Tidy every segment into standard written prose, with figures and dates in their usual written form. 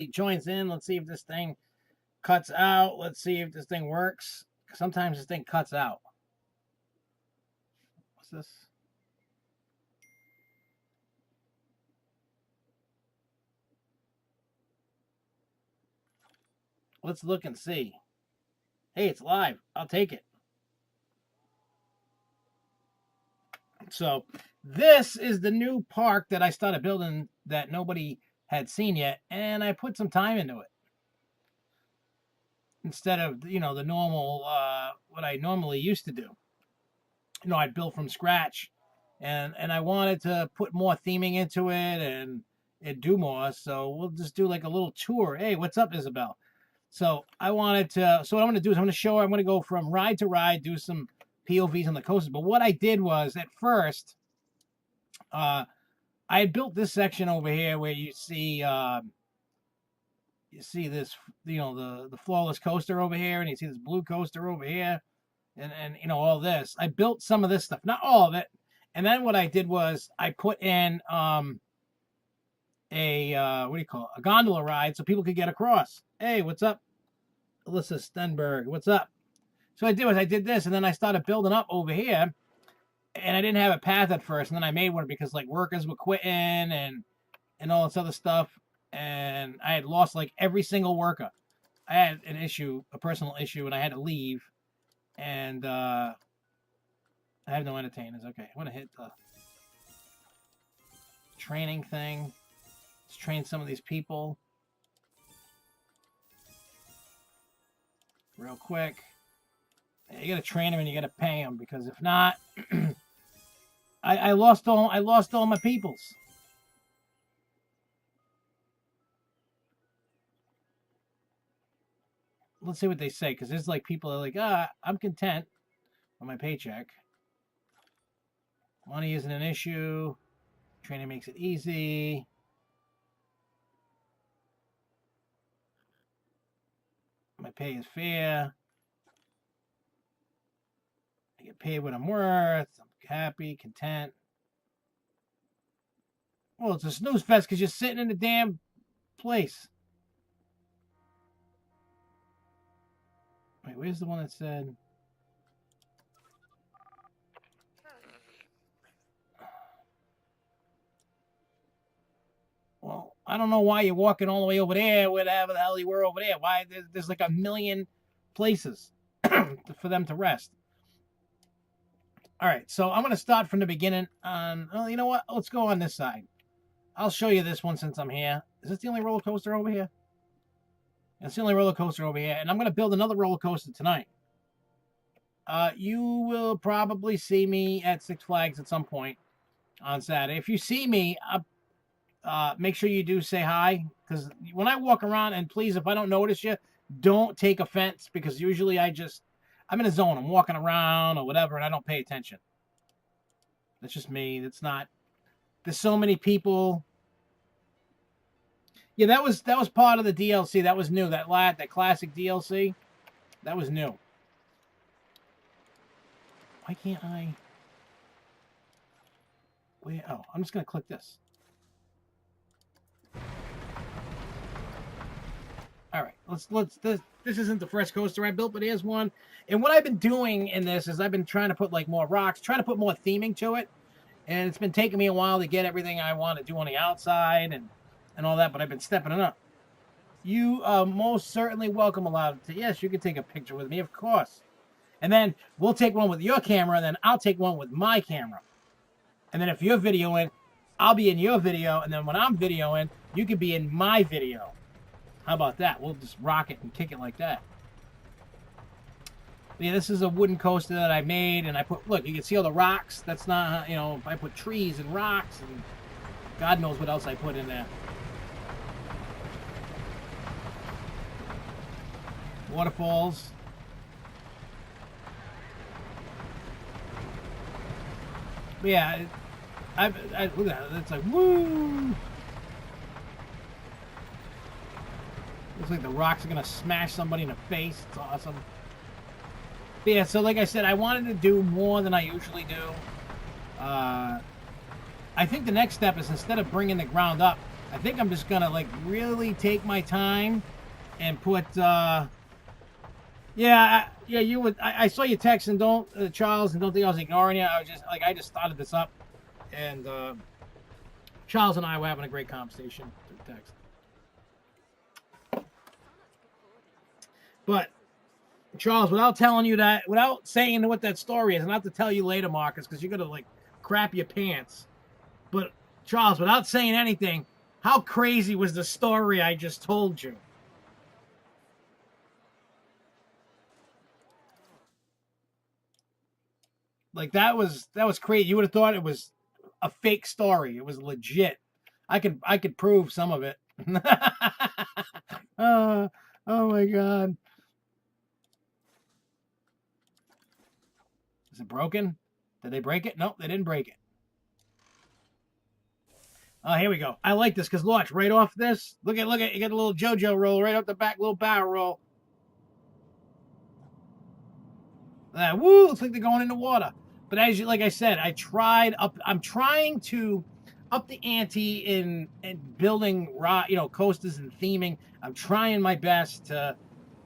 joins in. Let's see if this thing cuts out. Let's see if this thing works. Sometimes this thing cuts out. What's this? Let's look and see. Hey, it's live. I'll take it. So this is the new park that I started building that nobody had seen yet, and I put some time into it. Instead of, the normal, what I normally used to do. I built from scratch, and I wanted to put more theming into it and do more. So we'll just do like a little tour. Hey, what's up, Isabel? So I wanted to. So what I'm going to do is I'm going to go from ride to ride, do some POVs on the coasters. But what I did was at first, I had built this section over here where you see this, the flawless coaster over here, and you see this blue coaster over here, and all this. I built some of this stuff, not all of it. And then what I did was I put in a gondola ride so people could get across. Hey, what's up, Alyssa Stenberg? What's up? So I did this, and then I started building up over here, and I didn't have a path at first, and then I made one because like workers were quitting and all this other stuff, and I had lost like every single worker. I had a personal issue, and I had to leave, and I have no entertainers. Okay, I want to hit the training thing. Let's train some of these people real quick. You gotta train them and you gotta pay them, because if not, I lost all my peoples. Let's see what they say, because there's like people that are like, I'm content with my paycheck. Money isn't an issue. Training makes it easy. My pay is fair. I get paid what I'm worth. I'm happy, content. Well, it's a snooze fest because you're sitting in the damn place. Wait, where's the one that said... Well, I don't know why you're walking all the way over there, whatever the hell you were over there. Why? There's like a million places for them to rest. All right, so I'm going to start from the beginning. Well, you know what? Let's go on this side. I'll show you this one since I'm here. Is this the only roller coaster over here? It's the only roller coaster over here. And I'm going to build another roller coaster tonight. You will probably see me at Six Flags at some point on Saturday. If you see me, make sure you do say hi. Because when I walk around, and please, if I don't notice you, don't take offense. Because usually I'm in a zone. I'm walking around or whatever, and I don't pay attention. That's just me. That's not... There's so many people... Yeah, that was part of the DLC. That was new. That classic DLC, that was new. Why can't I? Wait, oh, I'm just gonna click this. All right, this isn't the first coaster I built, but here's one. And what I've been doing in this is I've been trying to put like more rocks, trying to put more theming to it, and it's been taking me a while to get everything I want to do on the outside and all that, but I've been stepping it up. You are most certainly welcome, allowed to. Yes, you can take a picture with me, of course. And then we'll take one with your camera, and then I'll take one with my camera. And then if you're videoing, I'll be in your video, and then when I'm videoing, you can be in my video. How about that? We'll just rock it and kick it like that. But yeah, this is a wooden coaster that I made, and I put, look, you can see all the rocks. That's not, I put trees and rocks, and God knows what else I put in there. Waterfalls. But yeah, I look at it. It's like, woo! Looks like the rocks are gonna smash somebody in the face. It's awesome. But yeah, so like I said, I wanted to do more than I usually do. I think the next step is, instead of bringing the ground up, I think I'm just gonna like really take my time and put yeah, you would. I saw your text and don't, Charles, and don't think I was ignoring you. I was just like, I just started this up, and Charles and I were having a great conversation through text. But Charles, without telling you that, without saying what that story is, and I'll have to tell you later, Marcus, because you're gonna like crap your pants. But Charles, without saying anything, how crazy was the story I just told you? Like that was crazy. You would have thought it was a fake story. It was legit. I could prove some of it. Oh, oh my god. Is it broken? Did they break it? Nope, they didn't break it. Oh, here we go. I like this because watch right off this. Look at you got a little JoJo roll right off the back, little barrel roll. Woo! Looks like they're going in the water. But as you, like I said, I'm trying to up the ante in building coasters and theming. I'm trying my best to.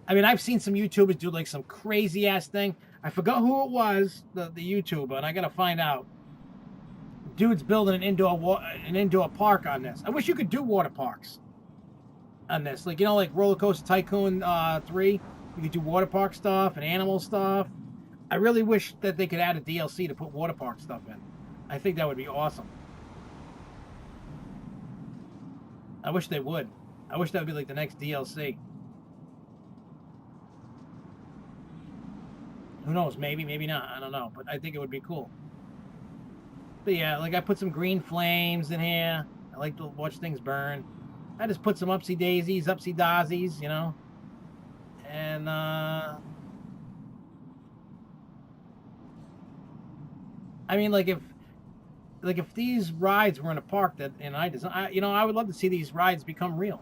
I mean, I've seen some YouTubers do like some crazy ass thing. I forgot who it was, the YouTuber, and I gotta find out. Dude's building an indoor park on this. I wish you could do water parks on this, like like Roller Coaster Tycoon 3. You could do water park stuff and animal stuff. I really wish that they could add a DLC to put water park stuff in. I think that would be awesome. I wish they would. I wish that would be like the next DLC. Who knows? Maybe, maybe not. I don't know. But I think it would be cool. But yeah, like I put some green flames in here. I like to watch things burn. I just put some upsy daisies, upsy daisies, And I mean, like if these rides were in a park that and I design, I would love to see these rides become real.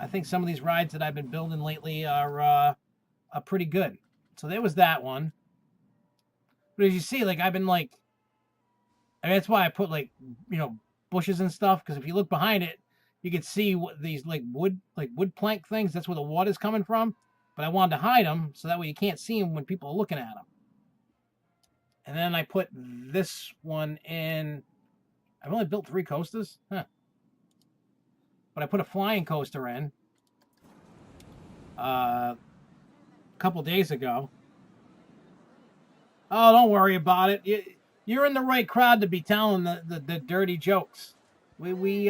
I think some of these rides that I've been building lately are pretty good. So there was that one. But as you see, like I've been like, I mean, that's why I put like bushes and stuff, because if you look behind it, you can see what these like wood plank things. That's where the water's coming from. But I wanted to hide them so that way you can't see them when people are looking at them. And then I put this one in. I've only built 3 coasters, huh? But I put a flying coaster in a couple days ago. Oh, don't worry about it. You're in the right crowd to be telling the dirty jokes. We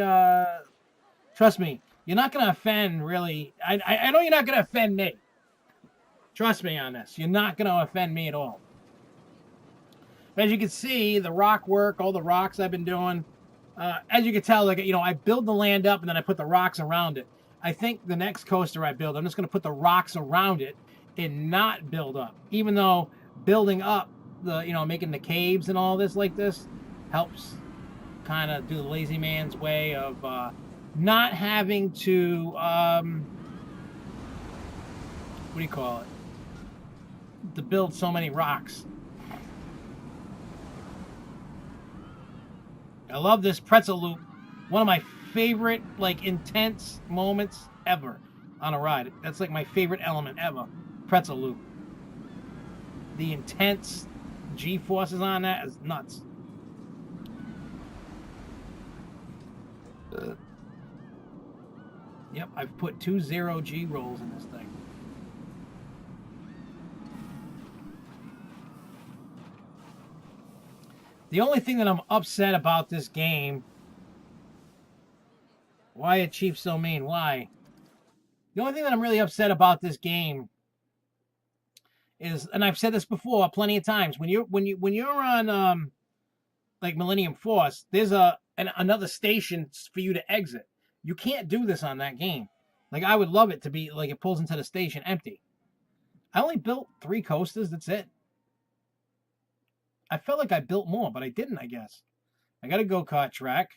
trust me, you're not gonna offend really. I know you're not gonna offend me. Trust me on this. You're not gonna offend me at all. But as you can see, the rock work, all the rocks I've been doing. As you can tell, like I build the land up and then I put the rocks around it. I think the next coaster I build, I'm just gonna put the rocks around it and not build up. Even though building up making the caves and all this like this helps kind of do the lazy man's way of not having to what do you call it, to build so many rocks. I love this pretzel loop. One of my favorite like intense moments ever on a ride. That's like my favorite element ever. Pretzel loop. The intense G-forces on that is nuts. Yep, I've put 2 0G rolls in this thing. The only thing that I'm upset about this game... Why are Chief so mean? Why? The only thing that I'm really upset about this game is, and I've said this before plenty of times, when you're on like Millennium Force, there's another station for you to exit. You can't do this on that game. Like I would love it to be like it pulls into the station empty. I only built 3 coasters. That's it. I felt like I built more, but I didn't. I guess I got a go-kart track.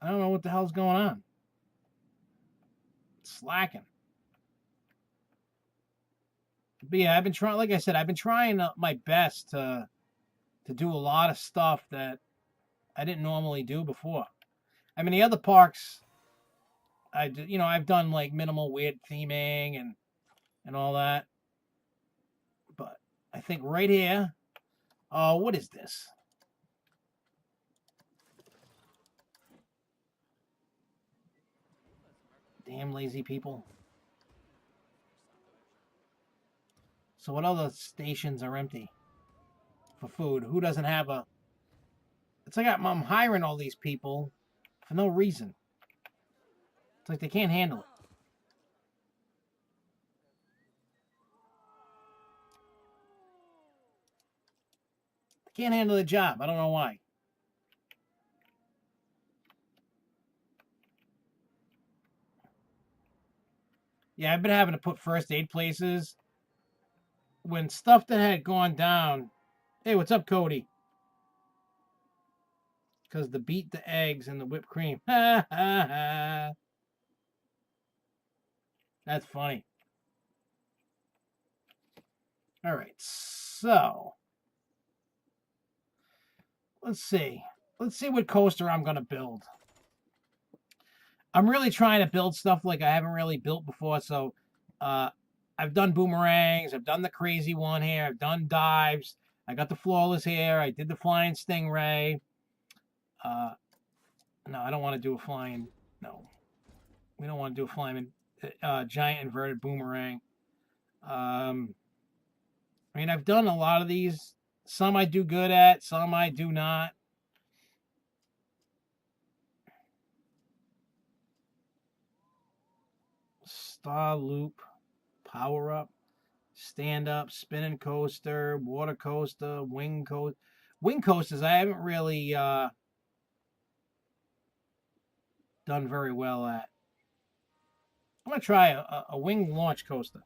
I don't know what the hell's going on. It's slacking. But yeah, I've been trying. Like I said, I've been trying my best to to do a lot of stuff that I didn't normally do before. I mean, the other parks, I've done like minimal weird theming and all that. But I think right here, oh, what is this? Damn lazy people. So what other stations are empty for food? Who doesn't have a... It's like I'm hiring all these people for no reason. It's like they can't handle it. They can't handle the job. I don't know why. Yeah, I've been having to put first aid places when stuff that had gone down. Hey, what's up, Cody? Because the beat the eggs and the whipped cream. Ha ha ha. That's funny. All right, so let's see. Let's see what coaster I'm going to build. I'm really trying to build stuff like I haven't really built before. So I've done boomerangs. I've done the crazy one here. I've done dives. I got the flawless here. I did the flying stingray. No, I don't want to do a flying. No, we don't want to do a flying giant inverted boomerang. I mean, I've done a lot of these. Some I do good at. Some I do not. Star loop, power up, stand up, spinning coaster, water coaster, wing coaster. Wing coasters I haven't really done very well at. I'm gonna try a wing launch coaster.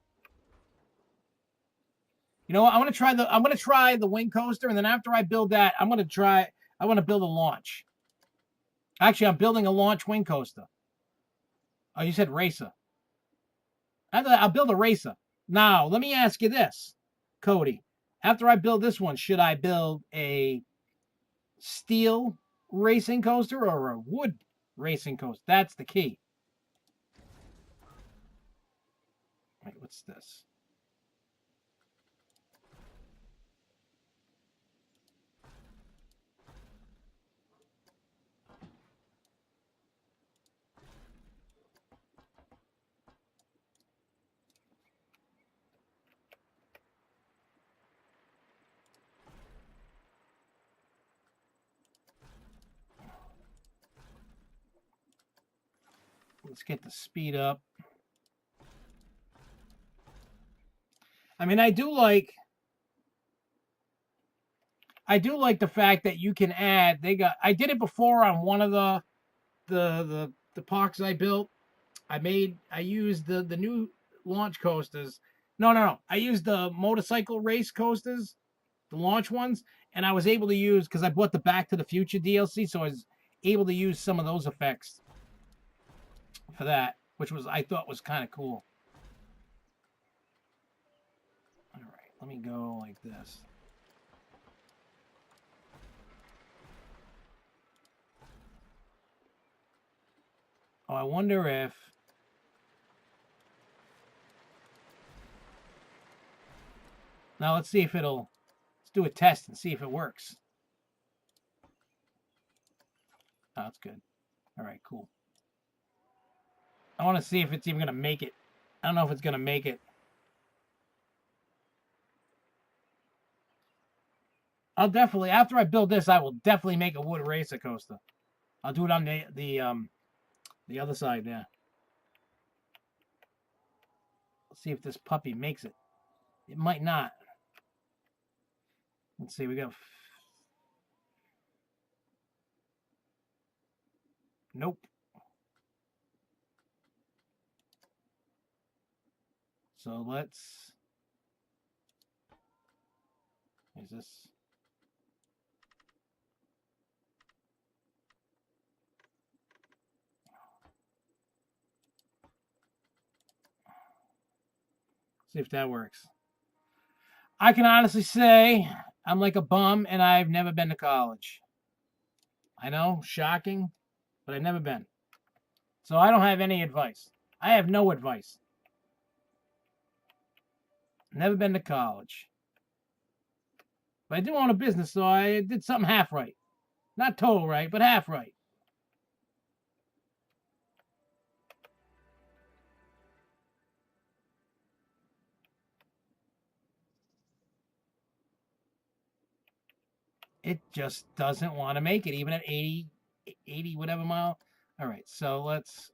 You know what? I'm gonna try the wing coaster, and then after I build that, I want to build a launch. Actually, I'm building a launch wing coaster. Oh, you said racer. I'll build a racer. Now, let me ask you this, Cody. After I build this one, should I build a steel racing coaster or a wood racing coaster? That's the key. Wait, what's this? Let's get the speed up. I mean, I do like the fact that you can add. I did it before on one of the parks I built. I used the new launch coasters. No. I used the motorcycle race coasters, the launch ones, and I was able to use, because I bought the Back to the Future DLC, so I was able to use some of those effects for that, which I thought was kind of cool. All right, let me go like this. Oh, I wonder if... Now let's see if let's do a test and see if it works. Oh, that's good. All right, cool. I want to see if it's even going to make it. I don't know if it's going to make it. I'll definitely, after I build this, I will definitely make a wood racer coaster. I'll do it on the other side there. Let's see if this puppy makes it. It might not. Let's see, we got... Nope. So let's... Is this... See if that works. I can honestly say I'm like a bum and I've never been to college. I know, shocking, but I've never been. So I don't have any advice. I have no advice. Never been to college. But I do own a business, so I did something half right. Not total right, but half right. It just doesn't want to make it, even at 80 whatever mile. All right, so let's.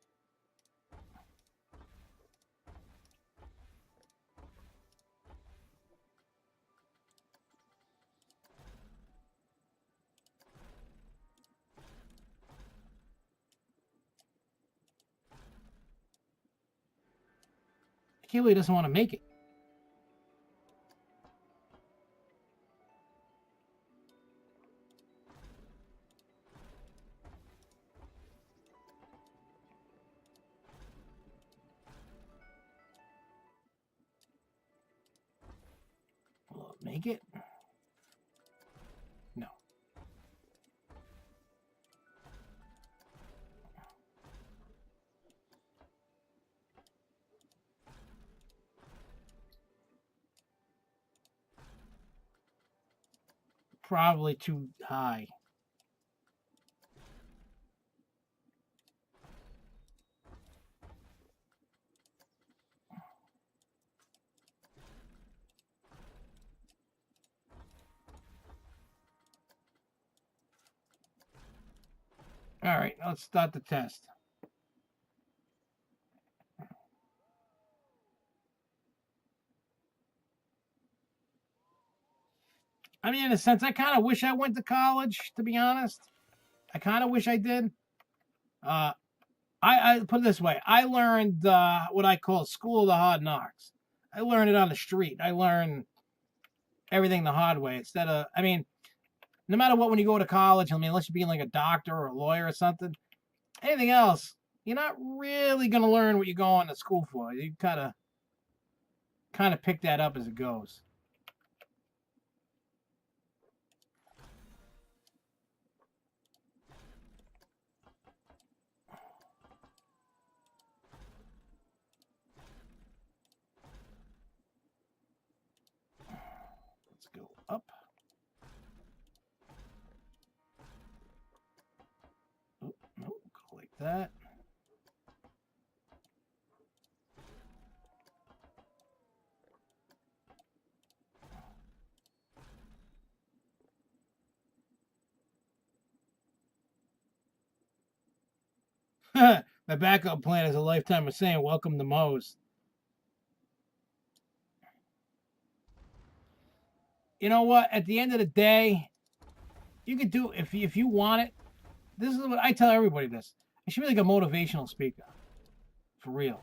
Keely doesn't want to make it. Will it make it? No. Probably too high. All right, let's start the test. I mean, in a sense, I kind of wish I went to college, to be honest. I kind of wish I did. I put it this way: I learned what I call school of the hard knocks. I learned it on the street. I learned everything the hard way instead of. I mean, no matter what, when you go to college, I mean, unless you're being like a doctor or a lawyer or something, anything else, you're not really gonna learn what you're going to school for. You kind of pick that up as it goes. Let's go up. Oh, no, go like that. My backup plan is a lifetime of saying welcome to Moe's. You know what? At the end of the day, you could do if you want it. This is what I tell everybody. This I should be like a motivational speaker, for real.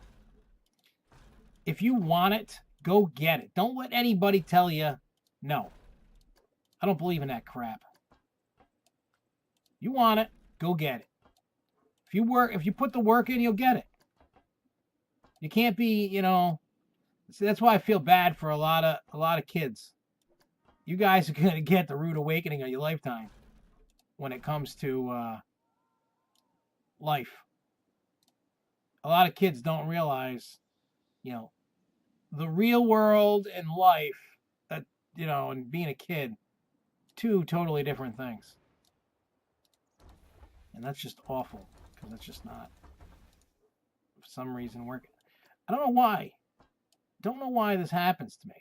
If you want it, go get it. Don't let anybody tell you no. I don't believe in that crap. You want it, go get it. If you put the work in, you'll get it. You can't be, See, that's why I feel bad for a lot of kids. You guys are gonna get the rude awakening of your lifetime when it comes to life. A lot of kids don't realize, the real world and life, and being a kid, two totally different things. And that's just awful because it's just not, for some reason, working. I don't know why. Don't know why this happens to me.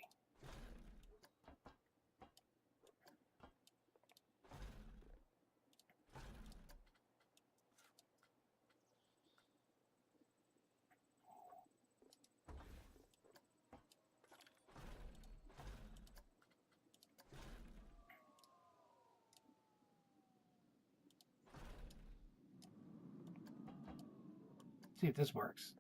See if this works.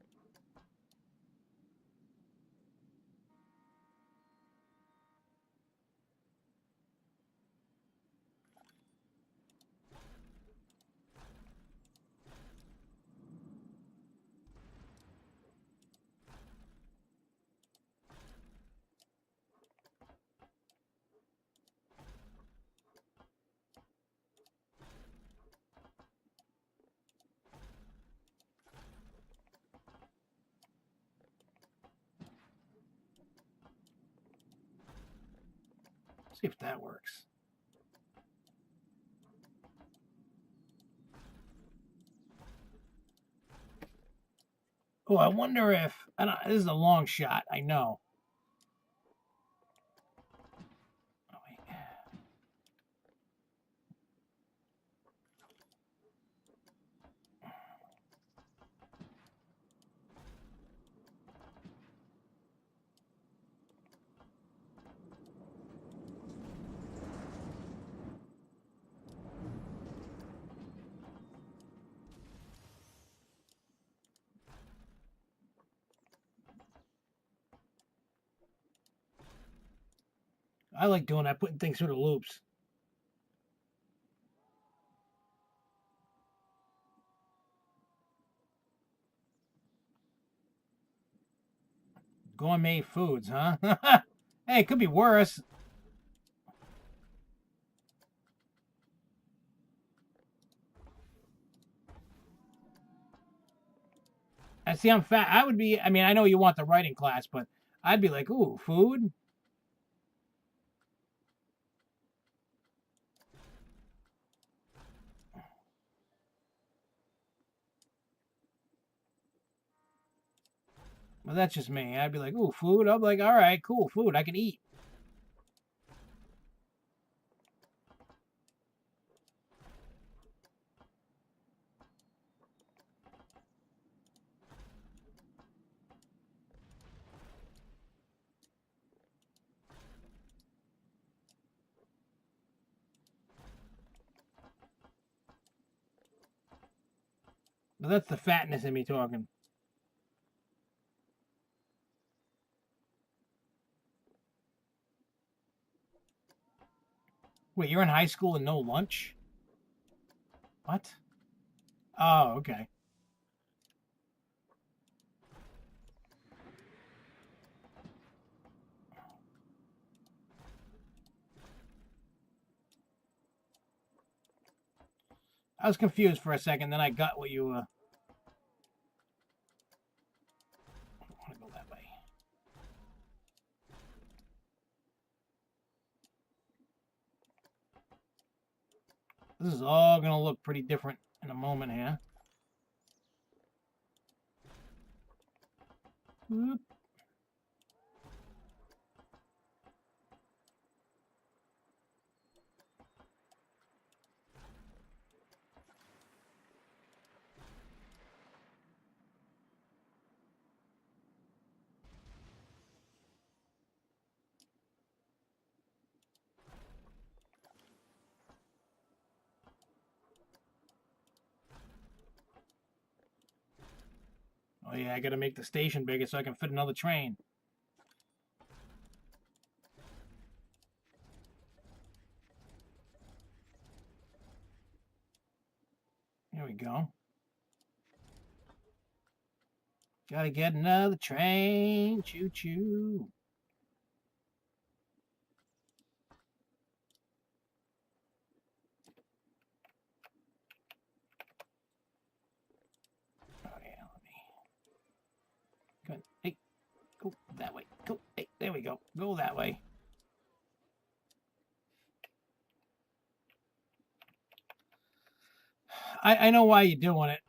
See if that works. Oh, I wonder if this is a long shot. I know. Oh, wait. I like doing that, putting things through the loops. Gourmet foods, huh? Hey, it could be worse. I see I'm fat. I would be, I mean, I know you want the writing class, but I'd be like, ooh, food? Well, that's just me. I'd be like, ooh, food? I'm like, all right, cool, food. I can eat. Well, that's the fatness in me talking. Wait, you're in high school and no lunch? What? Oh, okay. I was confused for a second, then I got what you, I want to go that way. This is all going to look pretty different in a moment here. Whoop. Oh, yeah, I got to make the station bigger so I can fit another train. There we go. Gotta get another train. Choo choo. Oh, yeah, let me. Good. Hey, go that way. Go. Hey, there we go. Go that way. I know why you're doing it.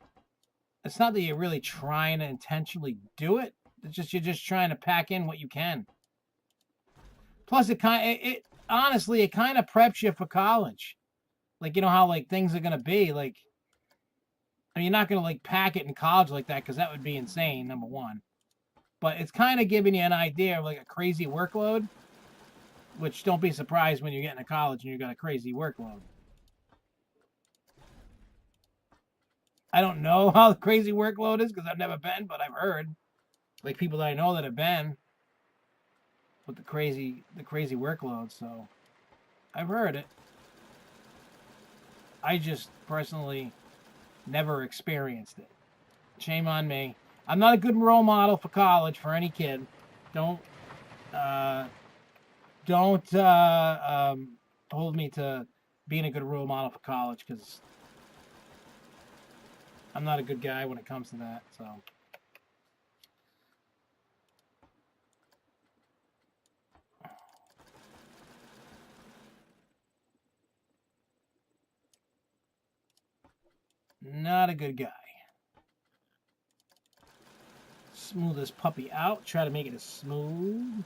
It's not that you're really trying to intentionally do it. It's just you're just trying to pack in what you can. Plus, it honestly it kind of preps you for college. Like you know how like things are gonna be. Like I mean, you're not gonna like pack it in college like that because that would be insane. Number one, but it's kind of giving you an idea of like a crazy workload. Which don't be surprised when you get into college and you got a crazy workload. I don't know how the crazy workload is because I've never been, but I've heard like people that I know that have been with the crazy workload. So I've heard it. I just personally never experienced it. Shame on me. I'm not a good role model for college for any kid. Don't uh, don't hold me to being a good role model for college because I'm not a good guy when it comes to that. So. Not a good guy. Smooth this puppy out. Try to make it as smooth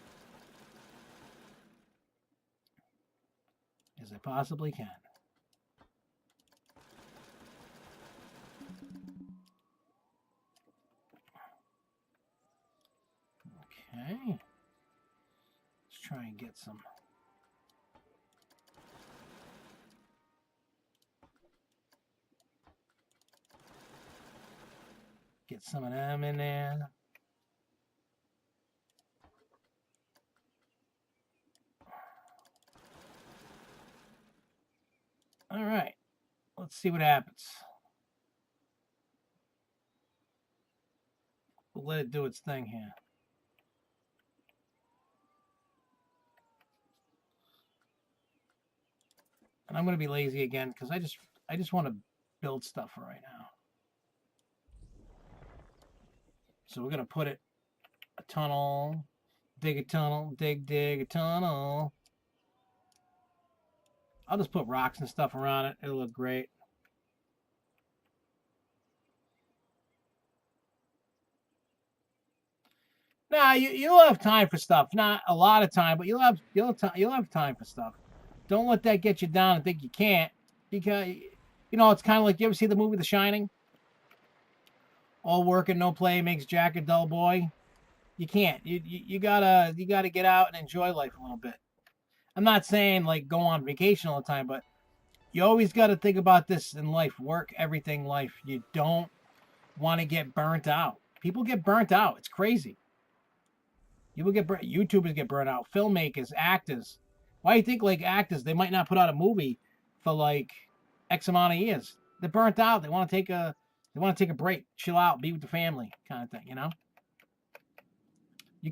as I possibly can. Okay. Let's try and get some. Get some of them in there. All right. Let's see what happens. We'll let it do its thing here. And I'm going to be lazy again because I just want to build stuff for right now. So we're going to put it a tunnel, dig a tunnel, dig a tunnel. I'll just put rocks and stuff around it. It'll look great. Nah, you'll have time for stuff. Not a lot of time, but you'll have time for stuff. Don't let that get you down and think you can't, because you know it's kind of like, you ever see the movie The Shining? All work and no play makes Jack a dull boy. You can't. You gotta get out and enjoy life a little bit. I'm not saying like go on vacation all the time, but you always got to think about this in life. Work, everything, life. You don't want to get burnt out. People get burnt out. It's crazy. People get burnt. YouTubers get burnt out. Filmmakers, actors. Why do you think like actors, they might not put out a movie for like X amount of years? They're burnt out. They want to take a break, chill out, be with the family, kind of thing. You know. You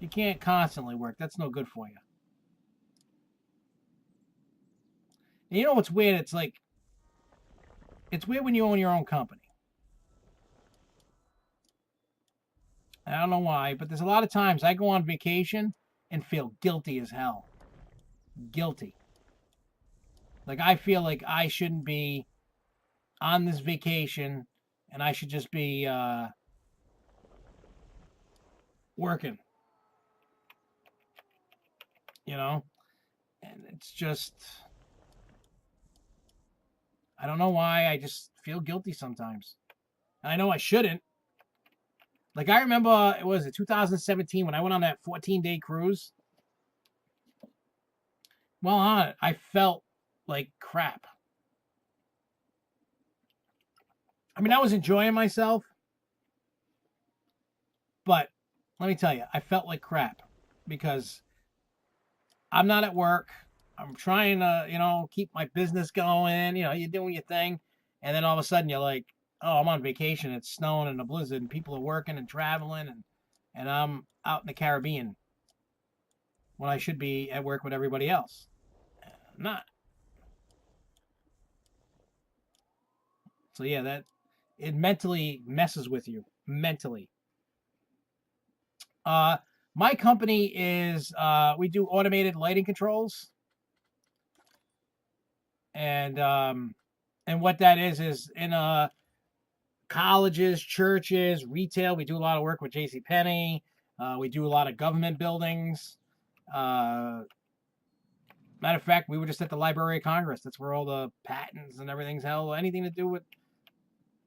can't constantly work. That's no good for you. And you know what's weird? It's like, it's weird when you own your own company. I don't know why, but there's a lot of times I go on vacation and feel guilty as hell. Guilty. Like I feel like I shouldn't be on this vacation and I should just be working. You know? And it's just, I don't know why, I just feel guilty sometimes. And I know I shouldn't. Like I remember, it was 2017 when I went on that 14-day cruise. Well, on it, I felt like crap. I mean, I was enjoying myself, but let me tell you, I felt like crap because I'm not at work. I'm trying to, keep my business going. You're doing your thing, and then all of a sudden you're like, oh, I'm on vacation. It's snowing in a blizzard, and people are working and traveling, and I'm out in the Caribbean when I should be at work with everybody else. I'm not. So yeah, that it mentally messes with you. Mentally. My company is we do automated lighting controls, and what that is in colleges, churches, retail. We do a lot of work with J.C. Penney. We do a lot of government buildings. Matter of fact, we were just at the Library of Congress. That's where all the patents and everything's held. Anything to do with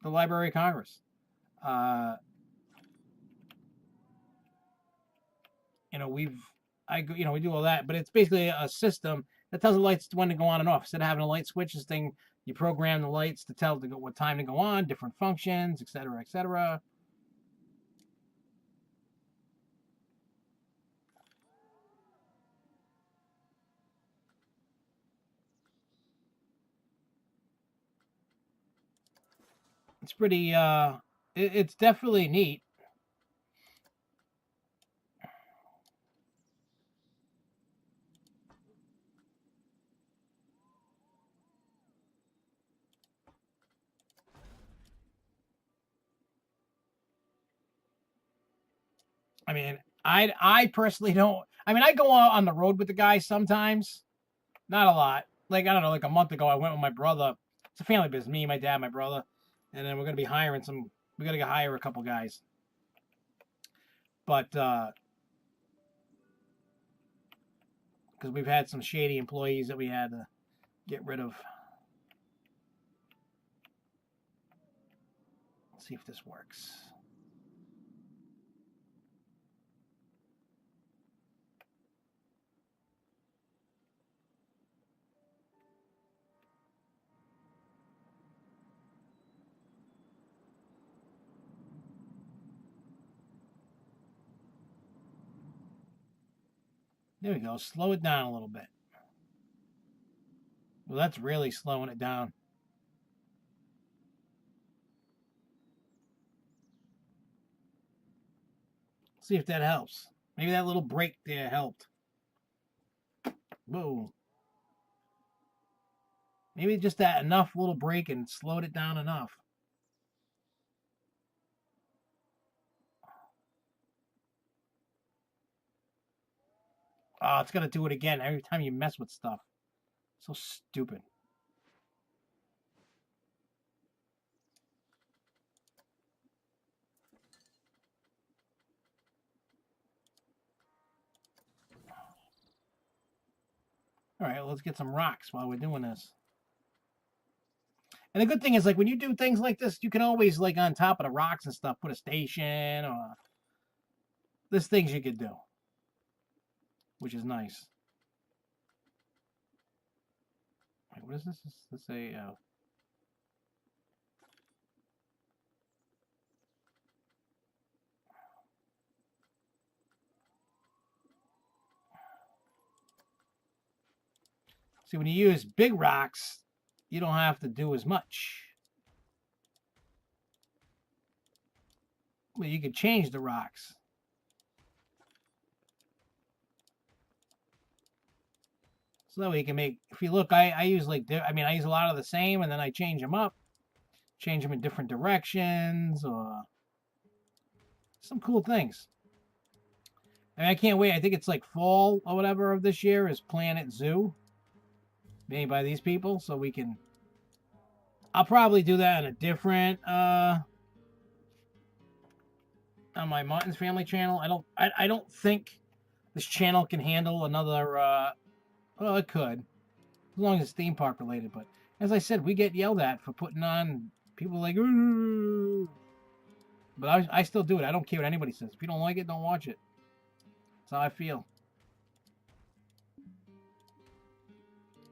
the Library of Congress. We do all that, but it's basically a system that tells the lights when to go on and off. Instead of having a light switch, this thing, you program the lights to tell what time to go on, different functions, etc., etc. It's pretty, it's definitely neat. I mean, I personally don't. I mean, I go out on the road with the guys sometimes. Not a lot. Like, I don't know, like a month ago, I went with my brother. It's a family business. Me, my dad, my brother. And then we're going to be hiring some. We're going to hire a couple guys. But, because we've had some shady employees that we had to get rid of. Let's see if this works. There we go. Slow it down a little bit. Well, that's really slowing it down. See if that helps. Maybe that little break there helped. Whoa. Maybe just that enough little break and slowed it down enough. Oh, it's going to do it again every time you mess with stuff. So stupid. All right, let's get some rocks while we're doing this. And the good thing is, like, when you do things like this, you can always, like, on top of the rocks and stuff, put a station or... There's things you could do. Which is nice. Wait, what is this? Is this a... See, when you use big rocks, you don't have to do as much. Well, you could change the rocks. So that way you can make, if you look, I use like, I use a lot of the same and then I change them up. Change them in different directions or some cool things. I mean, I can't wait. I think it's like fall or whatever of this year is Planet Zoo. Made by these people. So we can, I'll probably do that on a different, on my Martin's Family channel. I don't think this channel can handle another, well, it could, as long as it's theme park related. But as I said, we get yelled at for putting on, people like, ooh. But I still do it. I don't care what anybody says. If you don't like it, don't watch it. That's how I feel.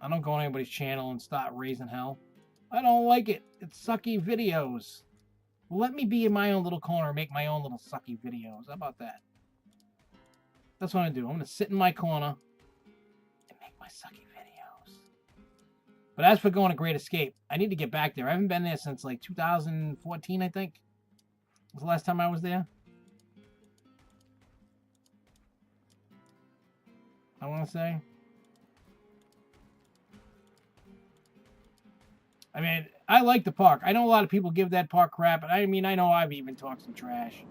I don't go on anybody's channel and start raising hell. I don't like it. It's sucky videos. Let me be in my own little corner and make my own little sucky videos. How about that? That's what I'm going to do. I'm going to sit in my corner and make my sucky videos. But as for going to Great Escape, I need to get back there. I haven't been there since like 2014, I think. Was the last time I was there. I want to say. I mean, I like the park. I know a lot of people give that park crap, and I mean, I know I've even talked some trash.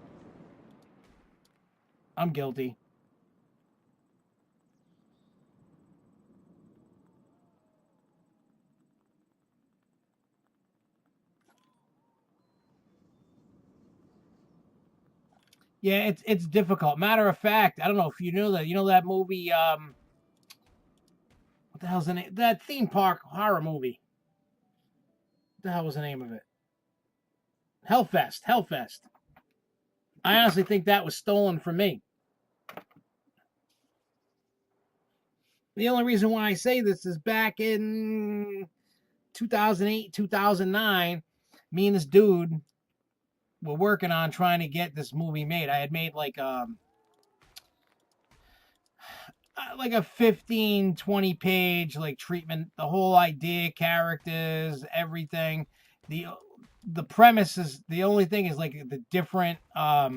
I'm guilty. Yeah, it's difficult. Matter of fact, I don't know if you know that. You know that movie, what the hell's the name? That theme park horror movie. What the hell was the name of it? Hellfest. Hellfest. I honestly think that was stolen from me. The only reason why I say this is back in 2008, 2009, me and this dude were working on trying to get this movie made. I had made like a 15, 20 page like treatment, the whole idea, characters, everything. The premise is, the only thing is like the different what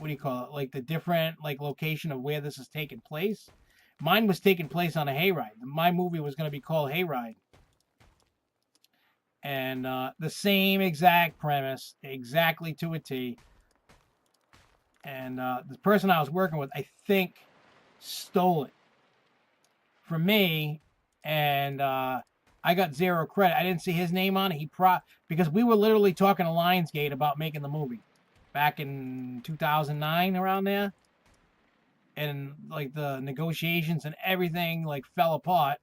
do you call it? Like the different like location of where this is taking place. Mine was taking place on a hayride. My movie was going to be called Hayride. And the same exact premise, exactly to a T. And the person I was working with, I think, stole it from me, and I got zero credit. I didn't see his name on it. Because we were literally talking to Lionsgate about making the movie back in 2009, around there, and like the negotiations and everything like fell apart.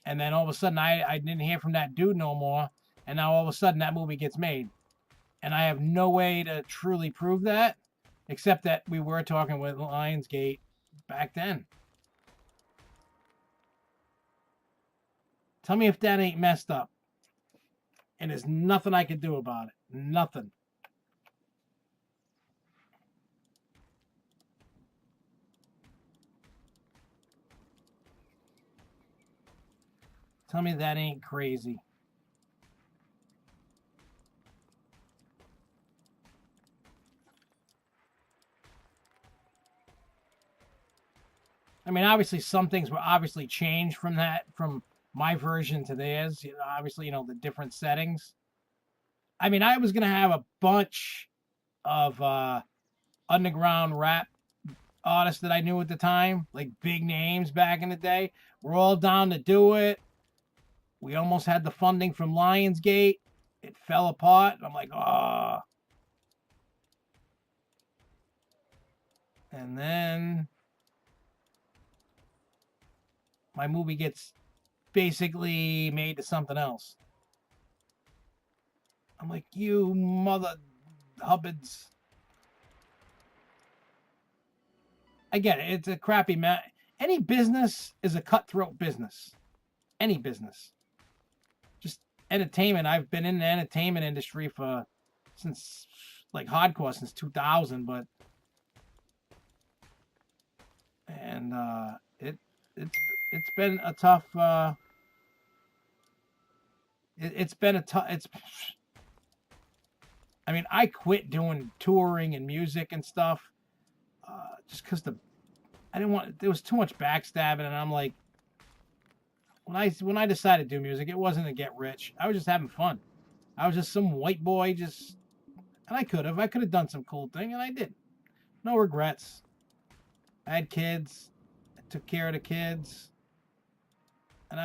And then all of a sudden, I didn't hear from that dude no more, and now all of a sudden that movie gets made, and I have no way to truly prove that, except that we were talking with Lionsgate back then. Tell me if that ain't messed up. And there's nothing I can do about it. Nothing. Tell me that ain't crazy. I mean, obviously, some things were obviously changed from my version to theirs. Obviously, the different settings. I mean, I was going to have a bunch of underground rap artists that I knew at the time, like big names back in the day. We're all down to do it. We almost had the funding from Lionsgate. It fell apart. I'm like, oh. And then my movie gets basically made to something else. I'm like, you mother hubbards. I get it. It's a crappy Any business is a cutthroat business. Any business. Just entertainment. I've been in the entertainment industry since like hardcore since 2000, but and it's been a tough it's been a tough I mean, I quit doing touring and music and stuff just because I didn't want, there was too much backstabbing, and I'm like, when I decided to do music, it wasn't to get rich. I was just having fun. I was just some white boy, and I could have done some cool thing, and I did. No regrets. I had kids. I took care of the kids, and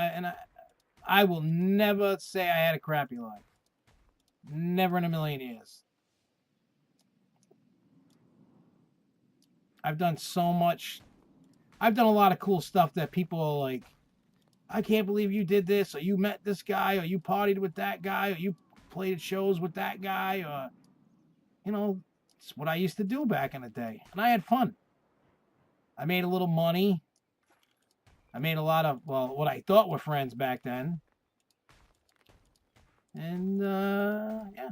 I will never say I had a crappy life. Never in a million years. I've done so much. I've done a lot of cool stuff that people are like, I can't believe you did this, or you met this guy, or you partied with that guy, or you played at shows with that guy, or, it's what I used to do back in the day. And I had fun. I made a little money. I made a lot of, what I thought were friends back then. And, yeah.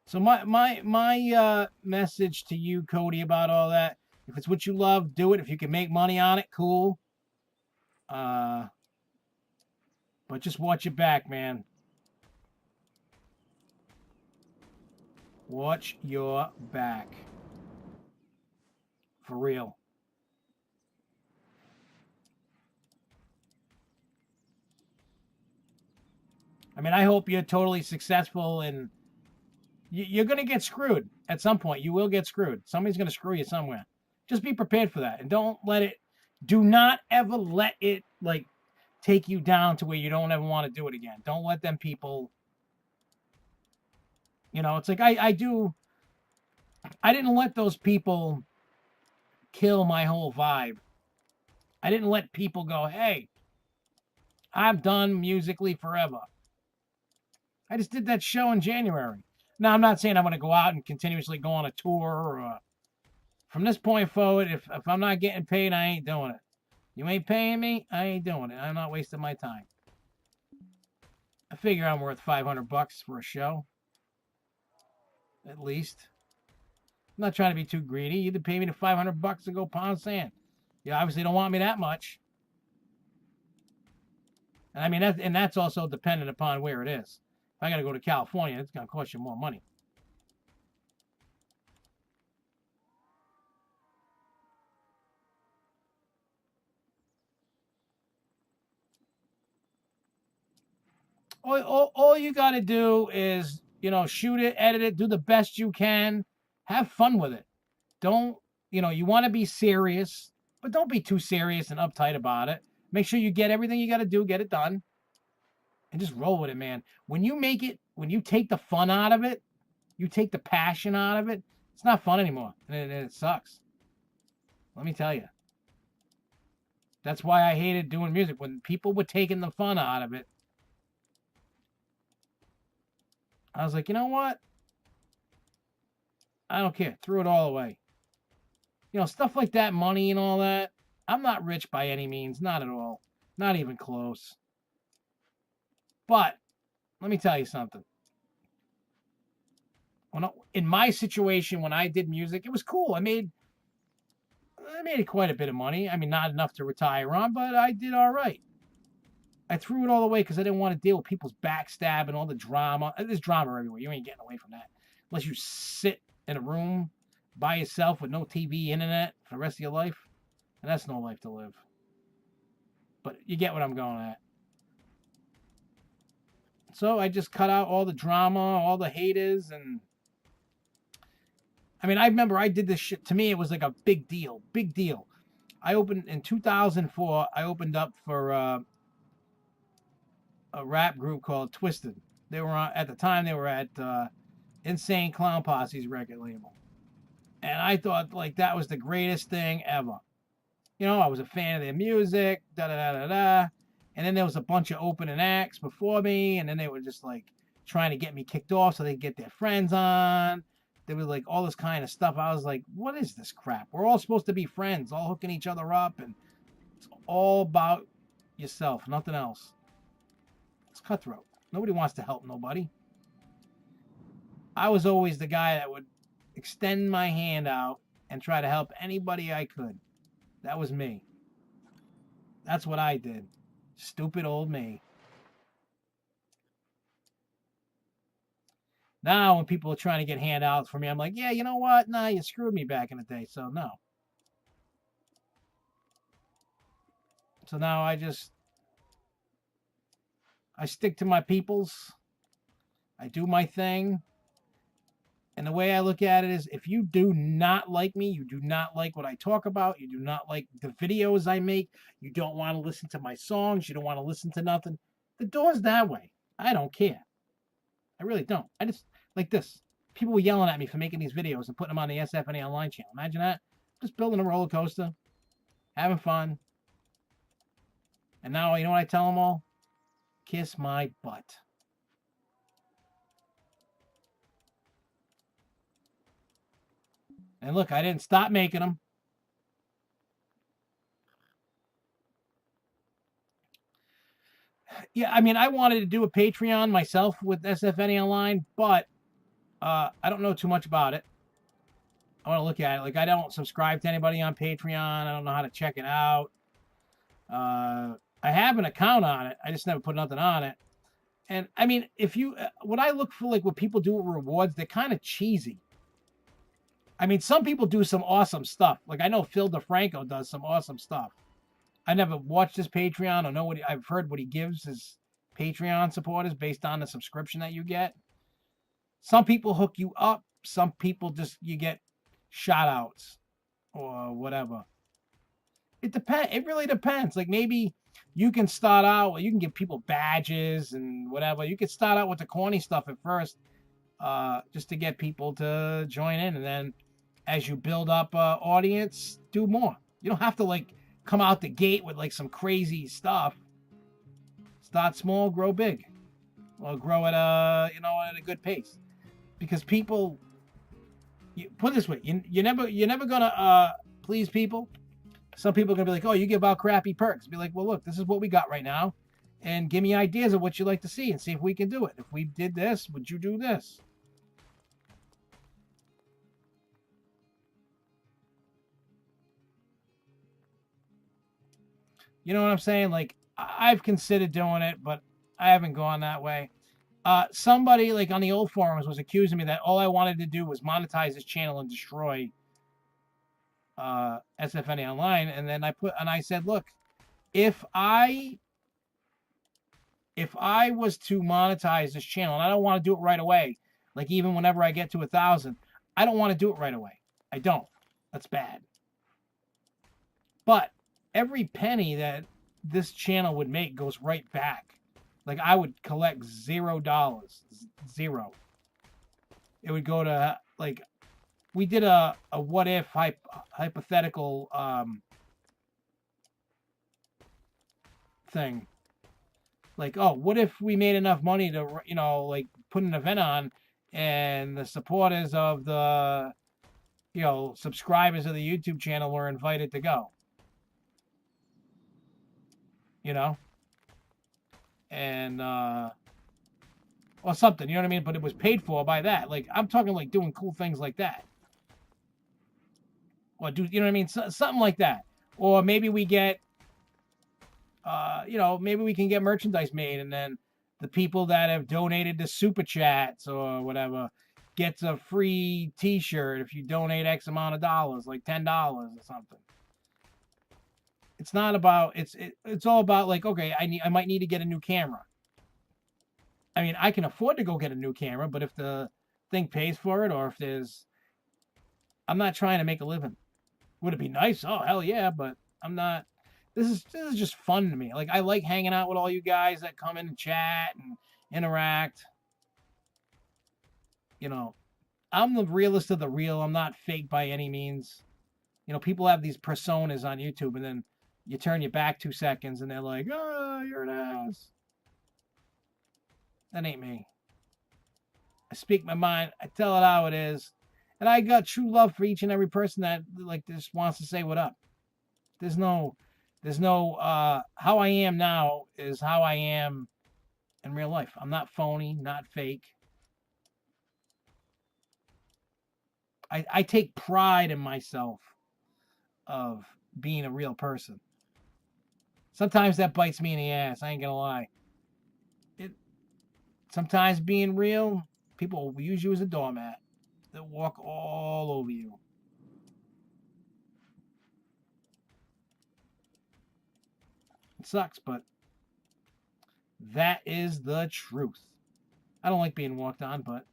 So my message to you, Cody, about all that, if it's what you love, do it. If you can make money on it, cool. But just watch your back, man. Watch your back. For real. I mean, I hope you're totally successful, and you're going to get screwed at some point. You will get screwed. Somebody's going to screw you somewhere. Just be prepared for that, and do not ever let it like take you down to where you don't ever want to do it again. Don't let them people, it's like I didn't let those people kill my whole vibe. I didn't let people go, hey, I'm done musically forever. I just did that show in January. Now, I'm not saying I'm going to go out and continuously go on a tour. Or, from this point forward, if I'm not getting paid, I ain't doing it. You ain't paying me, I ain't doing it. I'm not wasting my time. I figure I'm worth $500 for a show. At least. I'm not trying to be too greedy. You either pay me the $500 to go pound sand. You obviously don't want me that much. And I mean, that's also dependent upon where it is. If I got to go to California, it's going to cost you more money. All you got to do is You know, shoot it, edit it, do the best you can. Have fun with it. Don't, you want to be serious, but don't be too serious and uptight about it. Make sure you get everything you got to do, get it done, and just roll with it, man. When you take the fun out of it, you take the passion out of it, it's not fun anymore, and it sucks. Let me tell you. That's why I hated doing music. When people were taking the fun out of it, I was like, you know what? I don't care. Threw it all away. Stuff like that, money and all that. I'm not rich by any means. Not at all. Not even close. But let me tell you something. In my situation, when I did music, it was cool. I made quite a bit of money. I mean, not enough to retire on, but I did all right. I threw it all away because I didn't want to deal with people's backstab and all the drama. There's drama everywhere. You ain't getting away from that. Unless you sit in a room by yourself with no TV, internet for the rest of your life. And that's no life to live. But you get what I'm going at. So I just cut out all the drama, all the haters, and I mean, I remember I did this shit. To me, it was like a big deal. Big deal. I opened in 2004. I opened up for a rap group called Twisted. They were at the time. They were at Insane Clown Posse's record label, and I thought like that was the greatest thing ever. I was a fan of their music. Da da da da da. And then there was a bunch of opening acts before me, and then they were just like trying to get me kicked off so they could get their friends on. There was like all this kind of stuff. I was like, what is this crap? We're all supposed to be friends, all hooking each other up, and it's all about yourself, nothing else. It's cutthroat. Nobody wants to help nobody. I was always the guy that would extend my hand out and try to help anybody I could. That was me. That's what I did. Stupid old me. Now, when people are trying to get handouts for me, I'm like, yeah, you know what? Nah, you screwed me back in the day, so no. So now I stick to my peoples. I do my thing. And the way I look at it is, if you do not like me, you do not like what I talk about, you do not like the videos I make, you don't want to listen to my songs, you don't want to listen to nothing, the door's that way. I don't care. I really don't. I just, like this. People were yelling at me for making these videos and putting them on the SFNA Online channel. Imagine that. Just building a roller coaster, having fun. And now, you know what I tell them all? Kiss my butt. And look, I didn't stop making them. Yeah, I mean, I wanted to do a Patreon myself with SFNA Online, but I don't know too much about it. I want to look at it. Like, I don't subscribe to anybody on Patreon. I don't know how to check it out. I have an account on it. I just never put nothing on it. And, I mean, what I look for, like, what people do with rewards, they're kind of cheesy. I mean, some people do some awesome stuff. Like, I know Phil DeFranco does some awesome stuff. I never watched his Patreon or know I've heard what he gives his Patreon supporters based on the subscription that you get. Some people hook you up. Some people you get shout outs or whatever. It depends. It really depends. Like, maybe you can start out, you can give people badges and whatever. You can start out with the corny stuff at first, just to get people to join in. And then as you build up audience, do more. You don't have to like come out the gate with like some crazy stuff. Start small, grow big, or grow at a good pace. Because people, put it this way, you're never gonna please people. Some people are gonna be like, oh, you give out crappy perks. Be like, well, look, this is what we got right now, and give me ideas of what you'd like to see, and see if we can do it. If we did this, would you do this? You know what I'm saying? Like, I've considered doing it, but I haven't gone that way. Somebody like on the old forums was accusing me that all I wanted to do was monetize this channel and destroy SFNA Online. And then I said, look, if I was to monetize this channel, and I don't want to do it right away, Like even whenever I get to 1,000, I don't want to do it right away. I don't. That's bad. But every penny that this channel would make goes right back. Like I would collect $0. Zero. It would go to, like, we did a what if hypothetical thing. Like, oh, what if we made enough money to, you know, like put an event on, and the supporters of the, you know, subscribers of the YouTube channel were invited to go. You know? And or something, you know what I mean? But it was paid for by that. Like I'm talking like doing cool things like that. Or do you know what I mean? Something like that. Or maybe we get you know, maybe we can get merchandise made, and then the people that have donated to super chats or whatever gets a free t-shirt if you donate X amount of dollars, like $10 or something. It's not about, it's all about like, okay, I might need to get a new camera. I mean, I can afford to go get a new camera, but if the thing pays for it, or if there's, I'm not trying to make a living. Would it be nice? Oh, hell yeah, but I'm not. This is just fun to me. Like I like hanging out with all you guys that come in and chat and interact. You know, I'm the realest of the real. I'm not fake by any means. You know, people have these personas on YouTube, and then you turn your back 2 seconds, and they're like, "Oh, you're an ass." That ain't me. I speak my mind. I tell it how it is, and I got true love for each and every person that like just wants to say what up. There's no how I am now is how I am in real life. I'm not phony, not fake. I take pride in myself of being a real person. Sometimes that bites me in the ass, I ain't gonna lie. Sometimes being real, people will use you as a doormat. They'll walk all over you. It sucks, but that is the truth. I don't like being walked on, but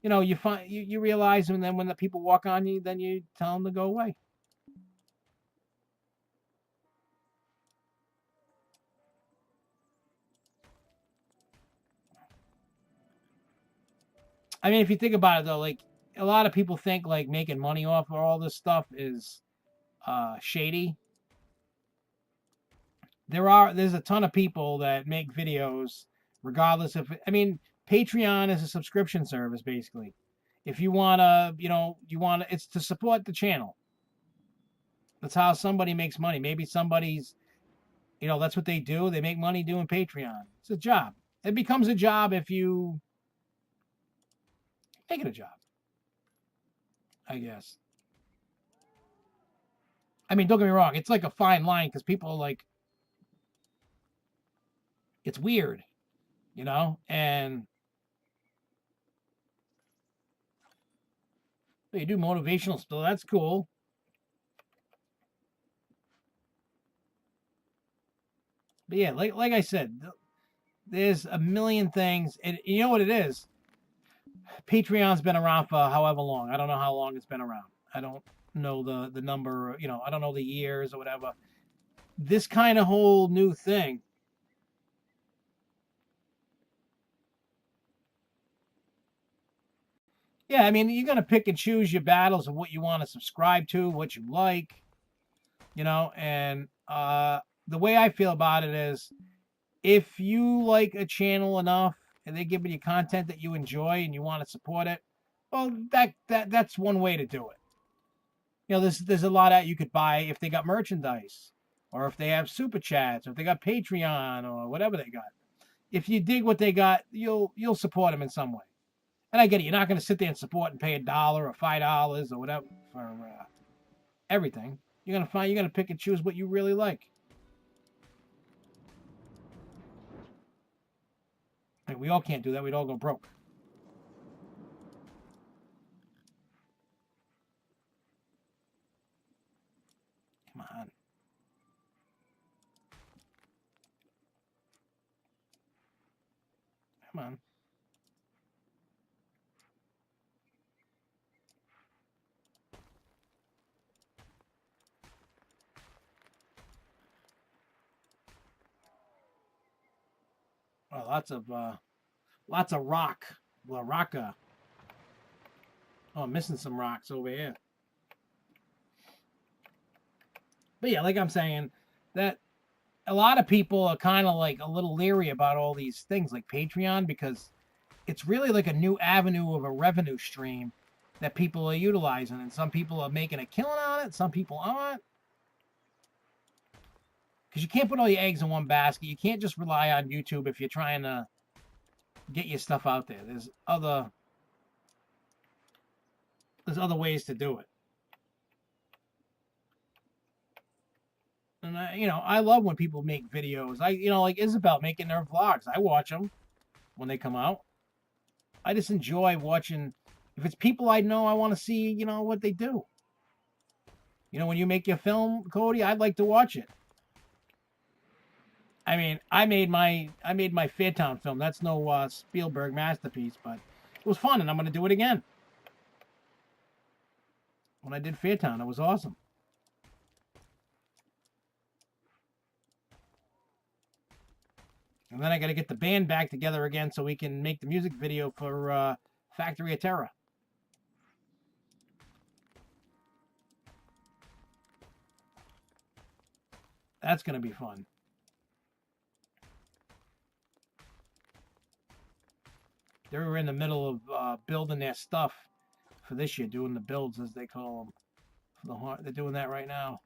you know, you realize, and then when the people walk on you, then you tell them to go away. I mean, if you think about it though, like a lot of people think like making money off of all this stuff is shady. There's a ton of people that make videos regardless of, I mean, Patreon is a subscription service basically. If you want to, it's to support the channel. That's how somebody makes money. Maybe somebody's, that's what they do. They make money doing Patreon. It's a job. It becomes a job if you make it a job, I guess. I mean, don't get me wrong. It's like a fine line because people are like, it's weird, and you do motivational stuff. That's cool. But yeah, like I said, there's a million things, and you know what it is. Patreon's been around for however long. I don't know how long it's been around. I don't know the number. I don't know the years or whatever. This kind of whole new thing. Yeah, I mean, you're gonna pick and choose your battles of what you want to subscribe to, what you like, and the way I feel about it is, if you like a channel enough and they give you content that you enjoy and you want to support it, well, that's one way to do it. There's a lot that you could buy if they got merchandise, or if they have super chats, or if they got Patreon, or whatever they got. If you dig what they got, you'll support them in some way. And I get it. You're not going to sit there and support and pay $1 or $5 or whatever for everything. You're gonna pick and choose what you really like. I mean, we all can't do that. We'd all go broke. Come on. Come on. Oh, lots of rock. La Rocca. Oh, I'm missing some rocks over here. But yeah, like I'm saying, that a lot of people are kind of like a little leery about all these things like Patreon because it's really like a new avenue of a revenue stream that people are utilizing, and some people are making a killing on it, some people aren't. Because you can't put all your eggs in one basket. You can't just rely on YouTube if you're trying to get your stuff out there. There's other ways to do it. And I love when people make videos. Like Isabel making their vlogs. I watch them when they come out. I just enjoy watching. If it's people I know, I want to see, what they do. When you make your film, Cody, I'd like to watch it. I mean, I made my Fairtown film. That's no Spielberg masterpiece, but it was fun, and I'm going to do it again. When I did Fairtown, it was awesome. And then I got to get the band back together again so we can make the music video for Factory of Terror. That's going to be fun. They were in the middle of building their stuff for this year, doing the builds, as they call them. For the heart, they're doing that right now.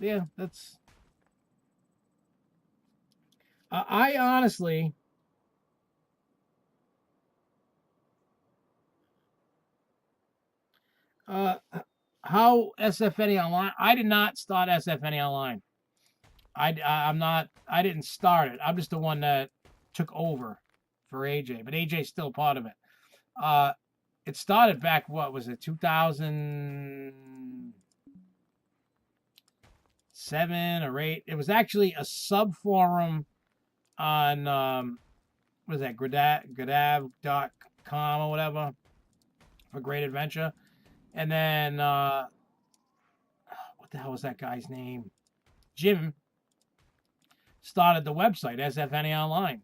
Yeah, that's... I honestly... how SFNE Online? I did not start SFNE Online. I didn't start it. I'm just the one that took over for AJ, but AJ's still part of it. It started back, what was it, 2007 or 8? It was actually a sub forum on what is that, Gradav.com or whatever, for Great Adventure. And then what the hell was that guy's name? Jim started the website SFNE Online,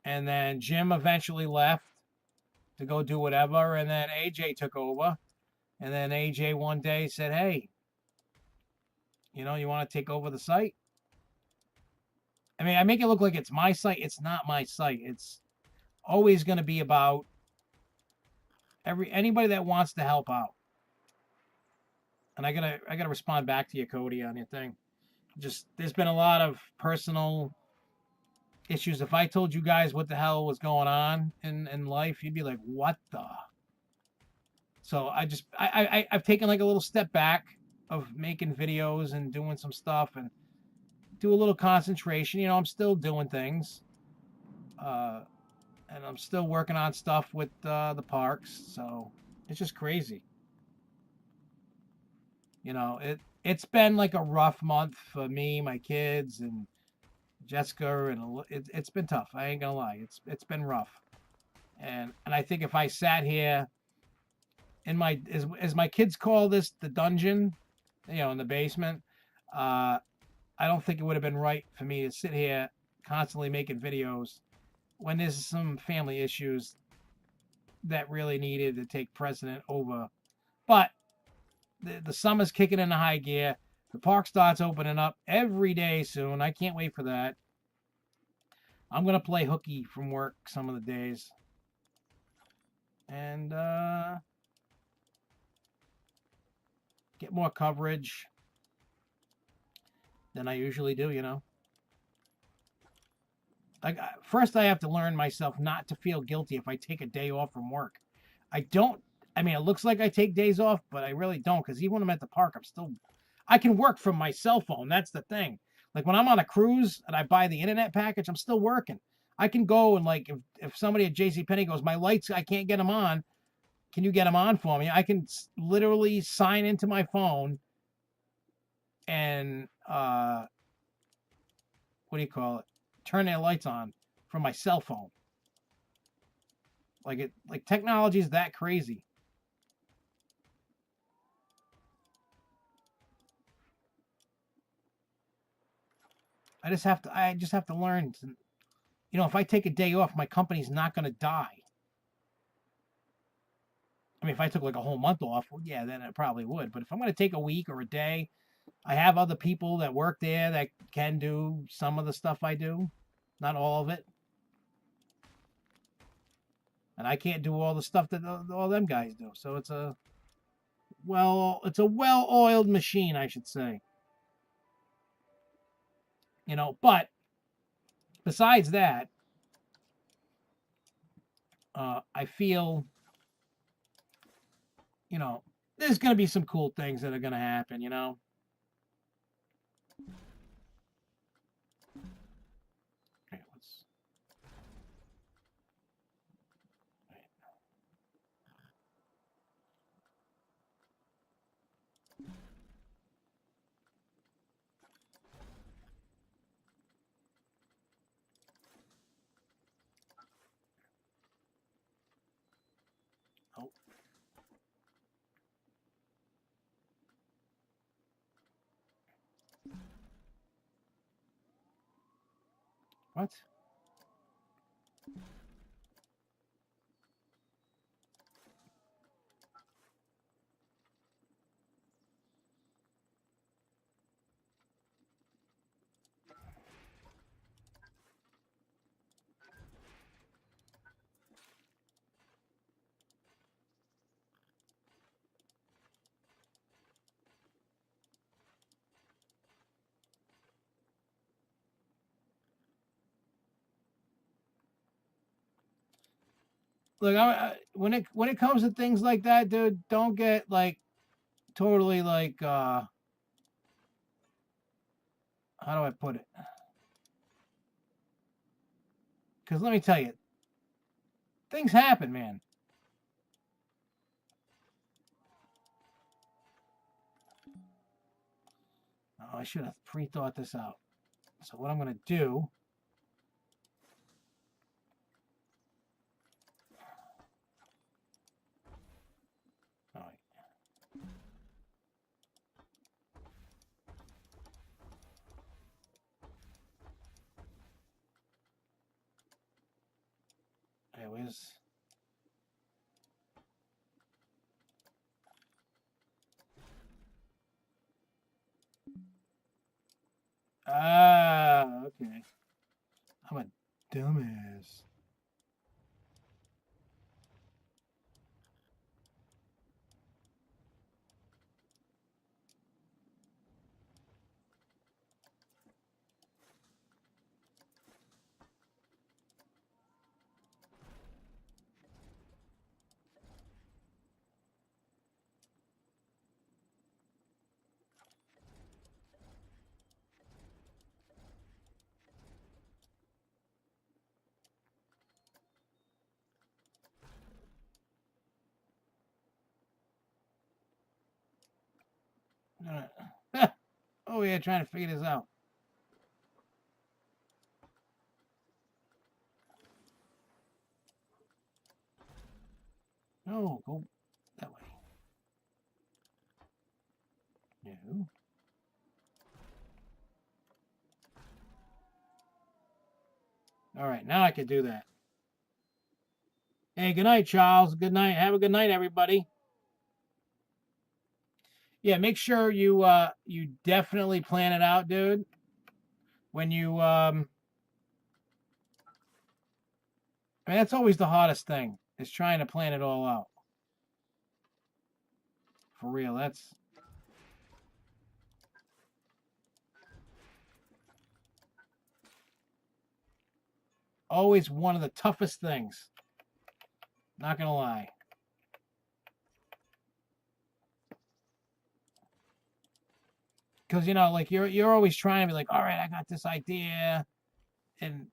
and then Jim eventually left to go do whatever, and then AJ took over, and then AJ one day said, "Hey, you want to take over the site?" I mean, I make it look like it's my site. It's not my site. It's always going to be about anybody that wants to help out. And I gotta respond back to you, Cody, on your thing. Just there's been a lot of personal issues. If I told you guys what the hell was going on in life, you'd be like, "What the?" So I've taken like a little step back of making videos and doing some stuff and do a little concentration. I'm still doing things, and I'm still working on stuff with the parks. So it's just crazy. It's been like a rough month for me, my kids, and Jessica, and it's been tough. I ain't gonna lie, it's been rough, and I think if I sat here in my as my kids call this, the dungeon, in the basement, I don't think it would have been right for me to sit here constantly making videos when there's some family issues that really needed to take precedent over. But the summer's kicking into high gear. The park starts opening up every day soon. I can't wait for that. I'm going to play hooky from work some of the days. And get more coverage than I usually do. First, I have to learn myself not to feel guilty if I take a day off from work. I mean, it looks like I take days off, but I really don't, because even when I'm at the park, I can work from my cell phone. That's the thing. Like when I'm on a cruise and I buy the internet package, I'm still working. I can go and like, if somebody at JCPenney goes, "My lights, I can't get them on. Can you get them on for me?" I can literally sign into my phone and, what do you call it? Turn their lights on from my cell phone. Like technology is that crazy. I just have to learn to, if I take a day off, my company's not going to die. I mean, if I took like a whole month off, well, yeah, then it probably would. But if I'm going to take a week or a day, I have other people that work there that can do some of the stuff I do, not all of it. And I can't do all the stuff that all them guys do. So it's a well-oiled machine, I should say. But besides that, I feel, there's going to be some cool things that are going to happen, Okay, let's... Oh. What? Look, when it comes to things like that, dude, don't get like totally like how do I put it? Because let me tell you, things happen, man. Oh, I should have pre-thought this out. So what I'm going to do... All right. Anyways... Ah, okay. I'm a dumbass. Oh yeah, trying to figure this out. No, go that way. No. All right, now I can do that. Hey, good night, Charles. Good night. Have a good night, everybody. Yeah, make sure you definitely plan it out, dude. When you I mean, that's always the hardest thing, is trying to plan it all out. For real, that's always one of the toughest things. Not gonna lie. Because like you're always trying to be like, all right, I got this idea, and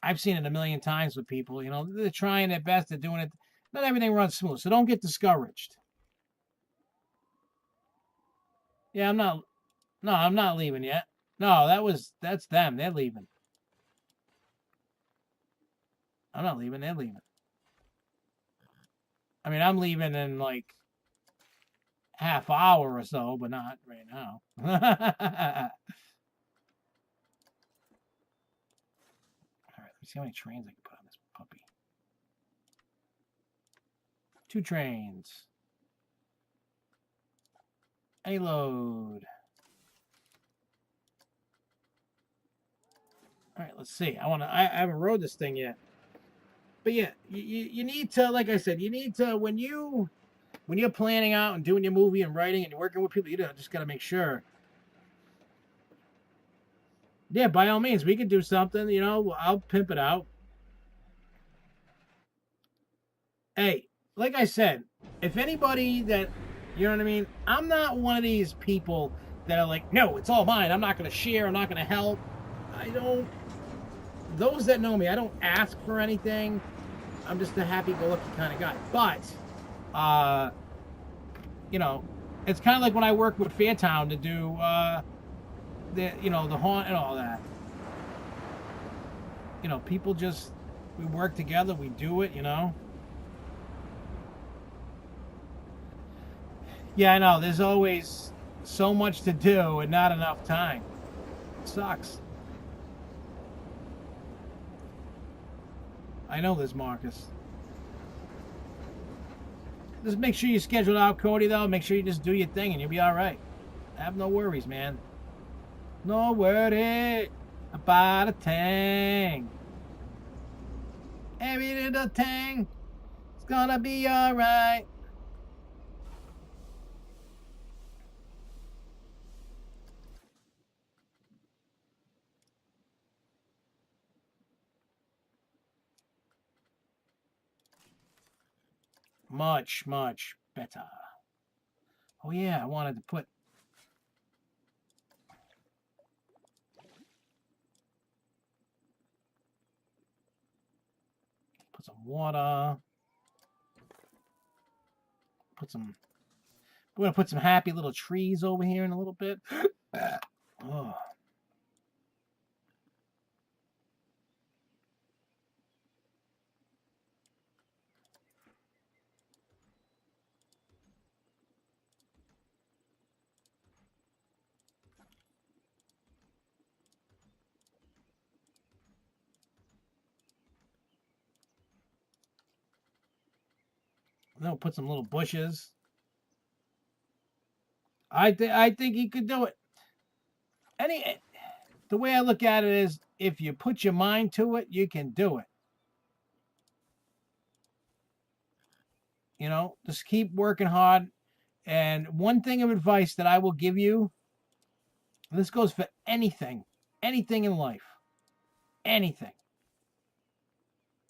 I've seen it a million times with people. They're trying their best, they're doing it. Not everything runs smooth, so don't get discouraged. Yeah, I'm not. No, I'm not leaving yet. No, that's them. They're leaving. I'm not leaving. They're leaving. I mean, I'm leaving in like half hour or so, but not right now. see how many trains I can put on this puppy. 2 trains. A load. All right, let's see. I haven't rode this thing yet. But yeah, you need to, like I said, you need to, when you're planning out and doing your movie and writing and you're working with people, you just got to make sure. Yeah, by all means, we can do something. You know, I'll pimp it out. Hey, like I said, if anybody that, you know what I mean, I'm not one of these people that are like, no, it's all mine. I'm not going to share. I'm not going to help. Those that know me, I don't ask for anything. I'm just a happy-go-lucky kind of guy. But, you know, it's kind of like when I worked with Fairtown to do the haunt and all that. You know, people just, we work together, we do it, you know. Yeah, I know, there's always so much to do and not enough time. It sucks. I know this, Marcus. Just make sure you schedule out, Cody, though. Make sure you just do your thing and you'll be all right. Have no worries, man. No worry about a thing. Every little thing, it's gonna be all right. Much, much better. Oh, yeah, I wanted to put... Put some water. We're going to put some happy little trees over here in a little bit. Oh. Then we'll put some little bushes. I think he could do it. The way I look at it is, if you put your mind to it, you can do it. You know, just keep working hard. And one thing of advice that I will give you, and this goes for anything in life, anything.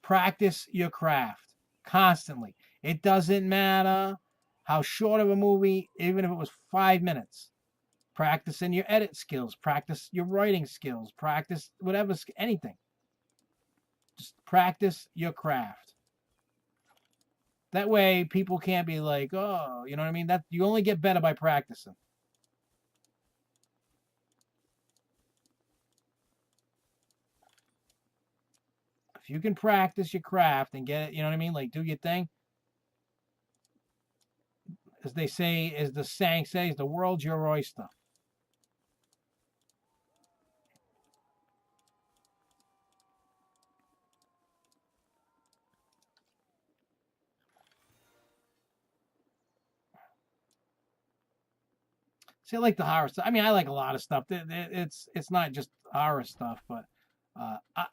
Practice your craft constantly. It doesn't matter how short of a movie, even if it was 5 minutes. Practice in your edit skills, practice your writing skills, practice whatever, anything. Just practice your craft. That way people can't be like, oh, you know what I mean? That you only get better by practicing. If you can practice your craft and get it, you know what I mean? Like, do your thing. As they say, as the saying says, the world's your oyster. See, I like the horror stuff. I mean, I like a lot of stuff. It's not just horror stuff, but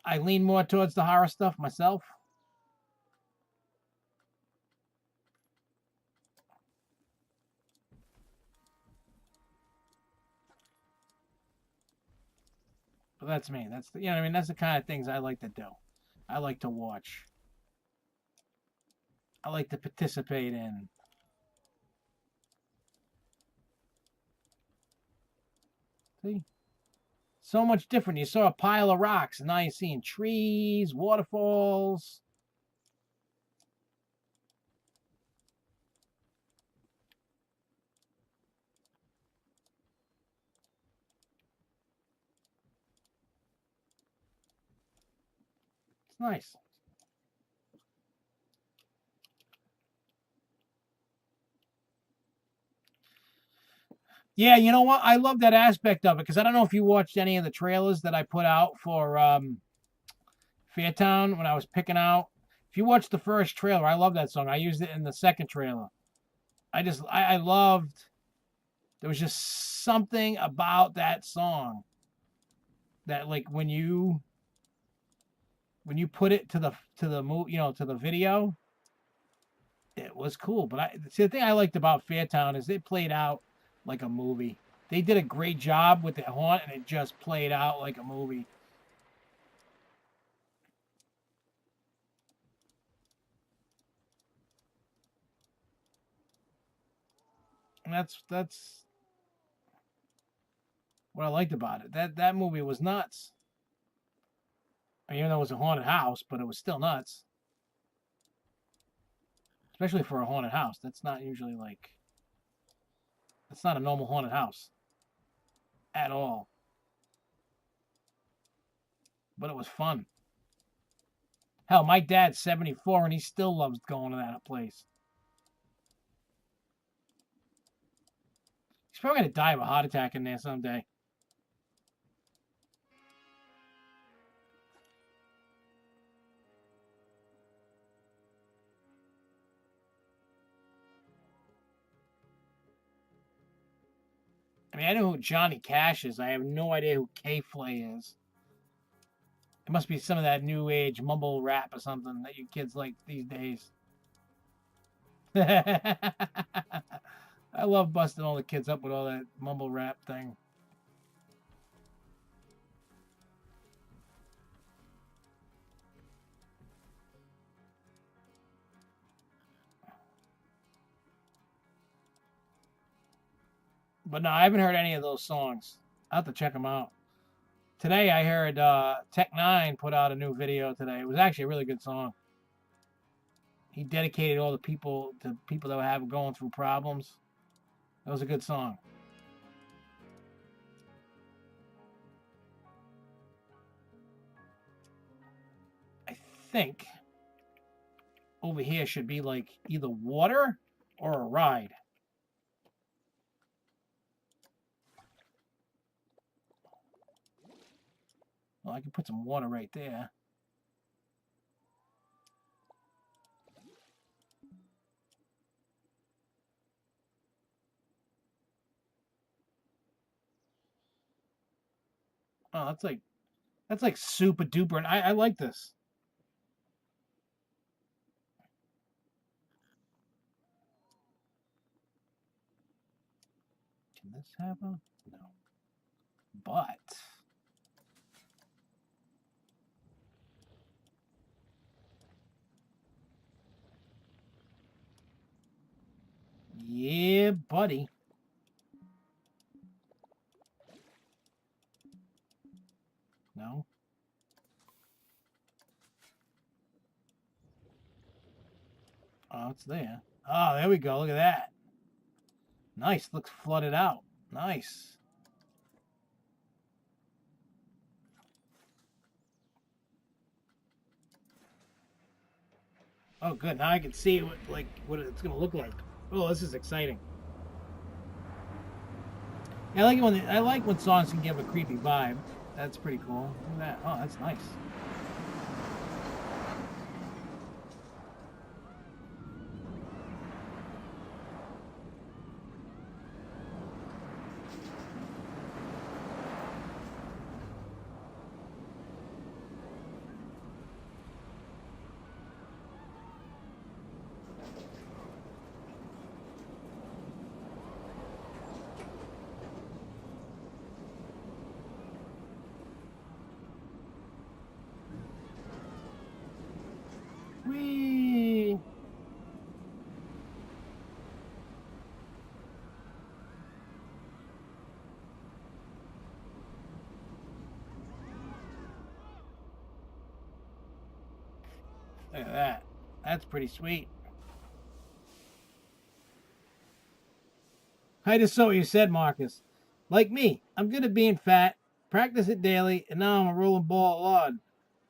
I lean more towards the horror stuff myself. But that's me. That's the, you know what I mean? That's the kind of things I like to do. I like to watch. I like to participate in. See? So much different. You saw a pile of rocks, and now you're seeing trees, waterfalls. It's nice. Yeah, you know what? I love that aspect of it because I don't know if you watched any of the trailers that I put out for Fairtown, when I was picking out. If you watch the first trailer, I love that song. I used it in the second trailer. I loved. There was just something about that song that, like, when you put it to the movie, to the video, it was cool. But the thing I liked about Fairtown is it played out like a movie. They did a great job with the haunt, and it just played out like a movie. And that's what I liked about it. That movie was nuts. I mean, even though it was a haunted house, but it was still nuts. Especially for a haunted house. That's not usually like. That's not a normal haunted house. At all. But it was fun. Hell, my dad's 74 and he still loves going to that place. He's probably going to die of a heart attack in there someday. I mean, I know who Johnny Cash is. I have no idea who K-Flay is. It must be some of that new age mumble rap or something that you kids like these days. I love busting all the kids up with all that mumble rap thing. But no, I haven't heard any of those songs. I'll have to check them out. Today I heard Tech Nine put out a new video today. It was actually a really good song. He dedicated all the people to people that were going through problems. That was a good song. I think over here should be like either water or a ride. Well, I can put some water right there. Oh, that's like super duper, and I like this. Can this happen? No. But yeah, buddy. No. Oh, it's there. Oh, there we go. Look at that. Nice. Looks flooded out. Nice. Oh, good. Now I can see what it's gonna look like. Oh, this is exciting. I like when songs can give a creepy vibe. That's pretty cool. Look at that. Oh, that's nice. Whee! Look at that. That's pretty sweet. I just saw what you said, Marcus. Like me, I'm good at being fat, practice it daily, and now I'm a rolling ball of lard.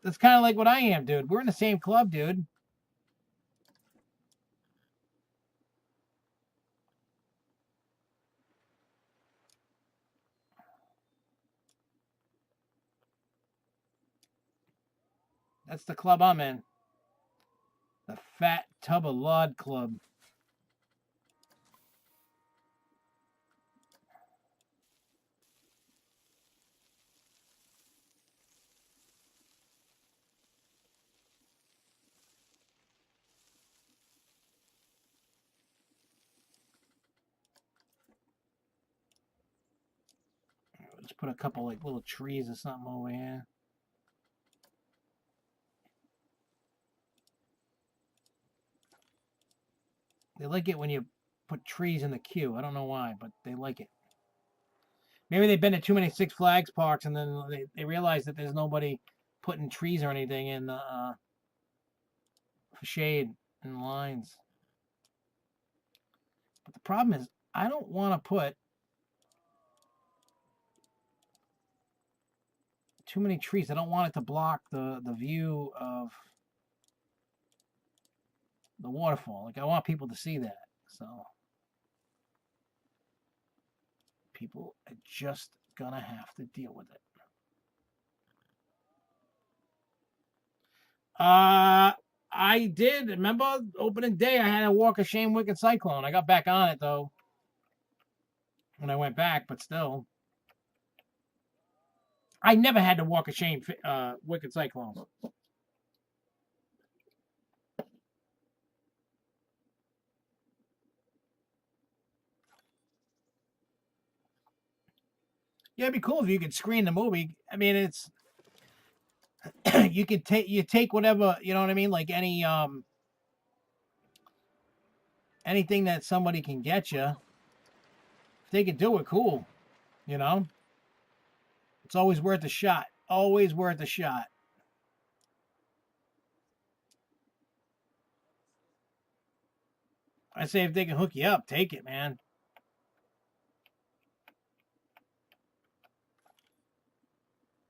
That's kind of like what I am, dude. We're in the same club, dude. That's the club I'm in. The Fat Tub of Lard Club. Let's put a couple like little trees or something over here. They like it when you put trees in the queue. I don't know why, but they like it. Maybe they've been to too many Six Flags parks, and then they realize that there's nobody putting trees or anything in the for shade and lines. But the problem is, I don't want to put too many trees. I don't want it to block the view of the waterfall. Like, I want people to see that. So people are just gonna have to deal with it. I did. Remember opening day, I had to walk a Shane Wicked Cyclone. I got back on it though when I went back, but still, I never had to walk a Shane Wicked Cyclone. Yeah, it'd be cool if you could screen the movie. I mean, it's you could take whatever, you know what I mean, like anything that somebody can get you. If they could do it, cool. You know, it's always worth a shot. Always worth a shot. I say if they can hook you up, take it, man.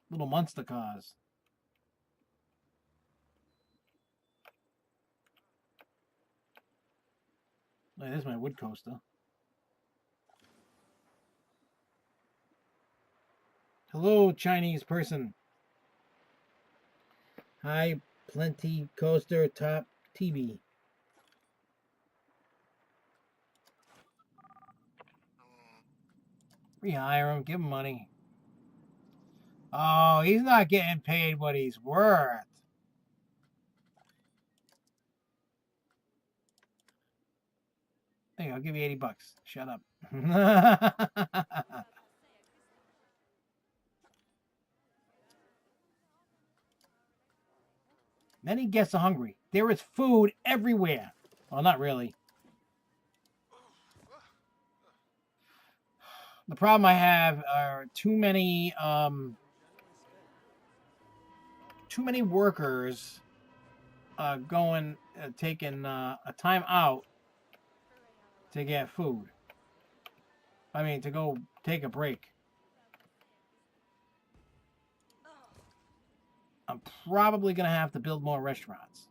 Little monster cars. Look, there's my wood coaster. Hello, Chinese person. Hi, Plenty Coaster Top TV. Rehire him, give him money. Oh, he's not getting paid what he's worth. Hey, I'll give you $80. Shut up. Many guests are hungry. There is food everywhere. Well, not really. The problem I have are too many workers taking a time out to get food. I mean, to go take a break. I'm probably going to have to build more restaurants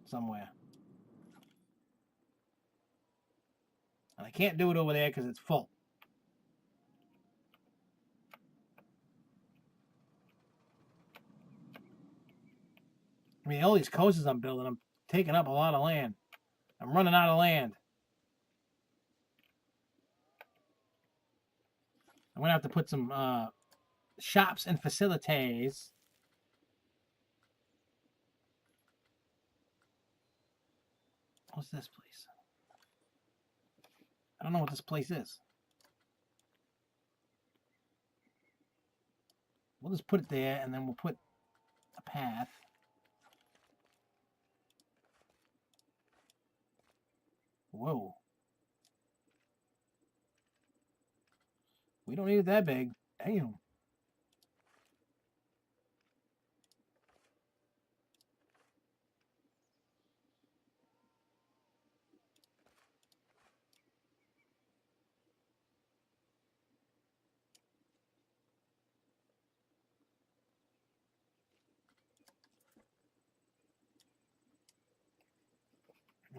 somewhere. And I can't do it over there because it's full. I mean, all these coasters I'm building, I'm taking up a lot of land. I'm running out of land. I'm going to have to put some shops and facilities. What's this place? I don't know what this place is. We'll just put it there, and then we'll put a path. Whoa. We don't need it that big. Damn.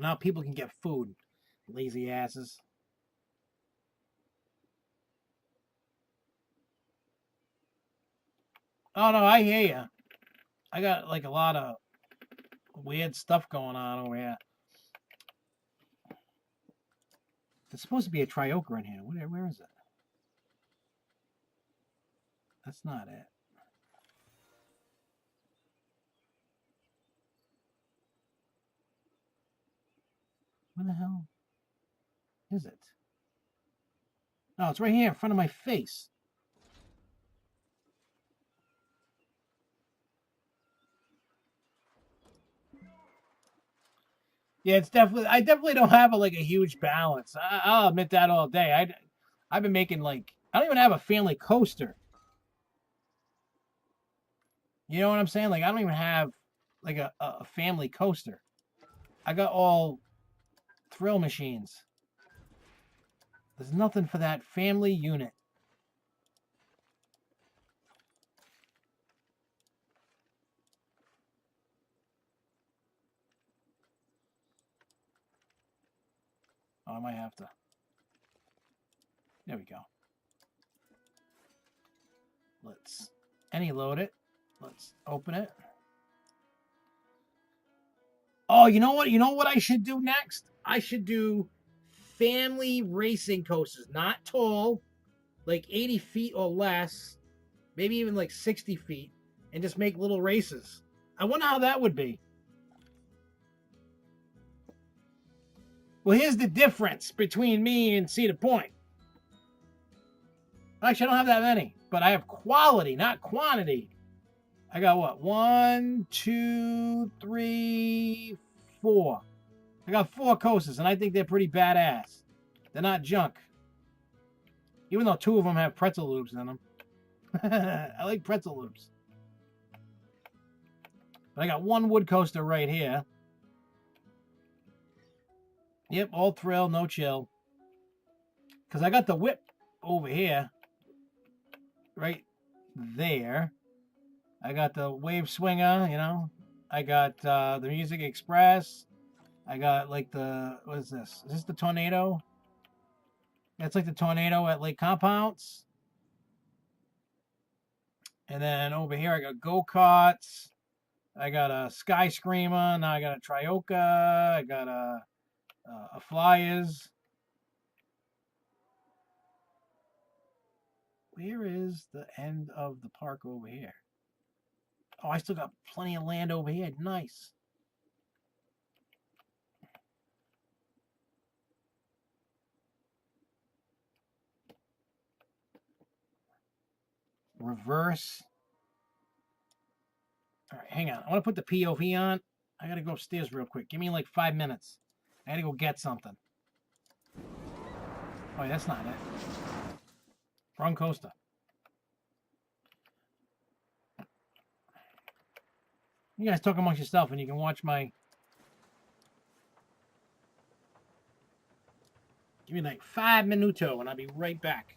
Now people can get food. Lazy asses. Oh, no, I hear you. I got like a lot of weird stuff going on over here. There's supposed to be a Trioka in here. Where is it? That's not it. Where the hell is it? No, it's right here in front of my face. Yeah, it's definitely. I definitely don't have a huge balance. I'll admit that all day. I've been making like I don't even have a family coaster. You know what I'm saying? Like I don't even have like a family coaster. I got all thrill machines. There's nothing for that family unit. Oh, I might have to. There we go. Let's any load it. Let's open it. Oh, you know what? You know what I should do next? I should do family racing coasters. Not tall, like 80 feet or less, maybe even like 60 feet, and just make little races. I wonder how that would be. Well, here's the difference between me and Cedar Point. Actually, I don't have that many, but I have quality, not quantity. I got what? 1, 2, 3, 4. I got 4 coasters, and I think they're pretty badass. They're not junk. Even though 2 of them have pretzel loops in them. I like pretzel loops. But I got 1 wood coaster right here. Yep, all thrill, no chill. Because I got the whip over here. Right there. I got the Wave Swinger, you know. I got the Music Express. I got like the, what is this? Is this the Tornado? That's like the Tornado at Lake Compounce. And then over here I got go-karts. I got a Sky Screamer. Now I got a Trioka. I got a Flyers. Where is the end of the park over here? Oh, I still got plenty of land over here. Nice. Reverse. All right, hang on. I want to put the POV on. I got to go upstairs real quick. Give me like 5 minutes. I got to go get something. Oh, that's not it. Wrong coaster. You guys talk amongst yourself and you can watch my... Give me like 5 minuto and I'll be right back.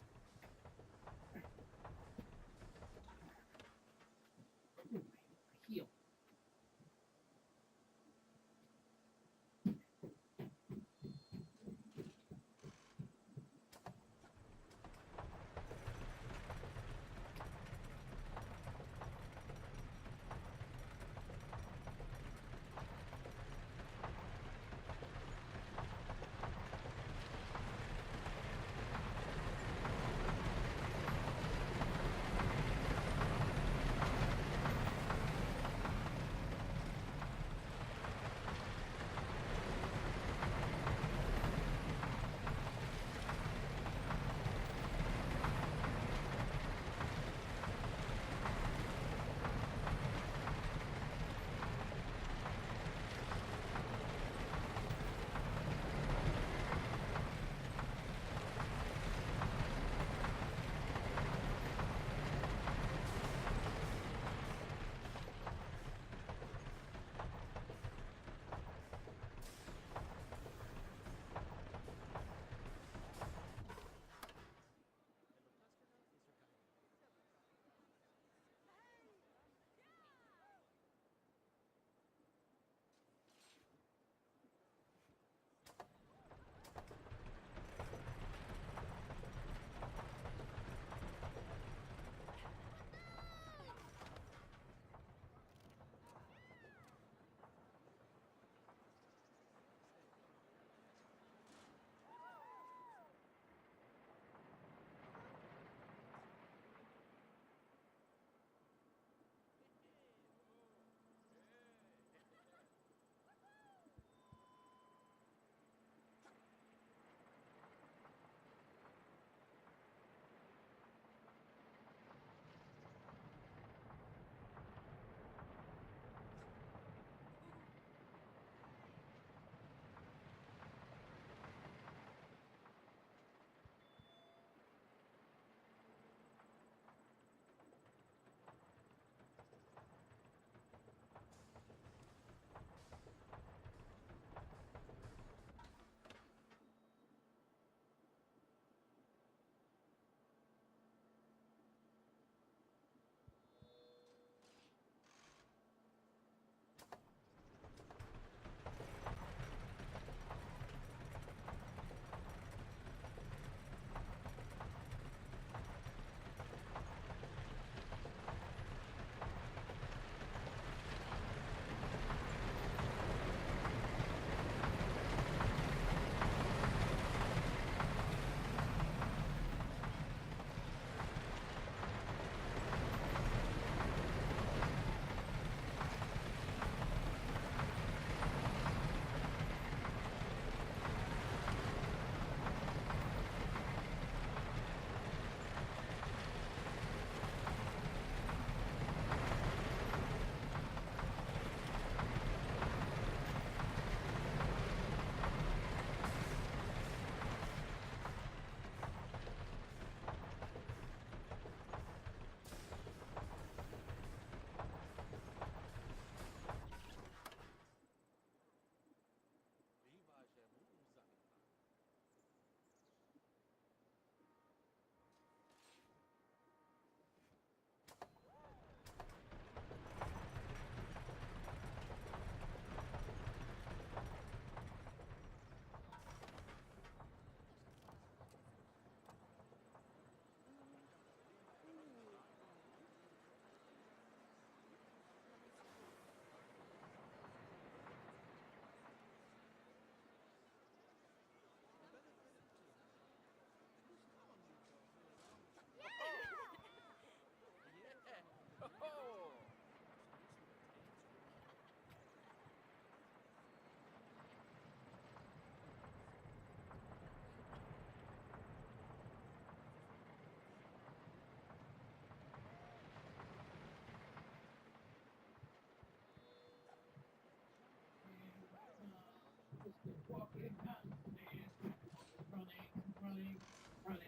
Walking downstairs,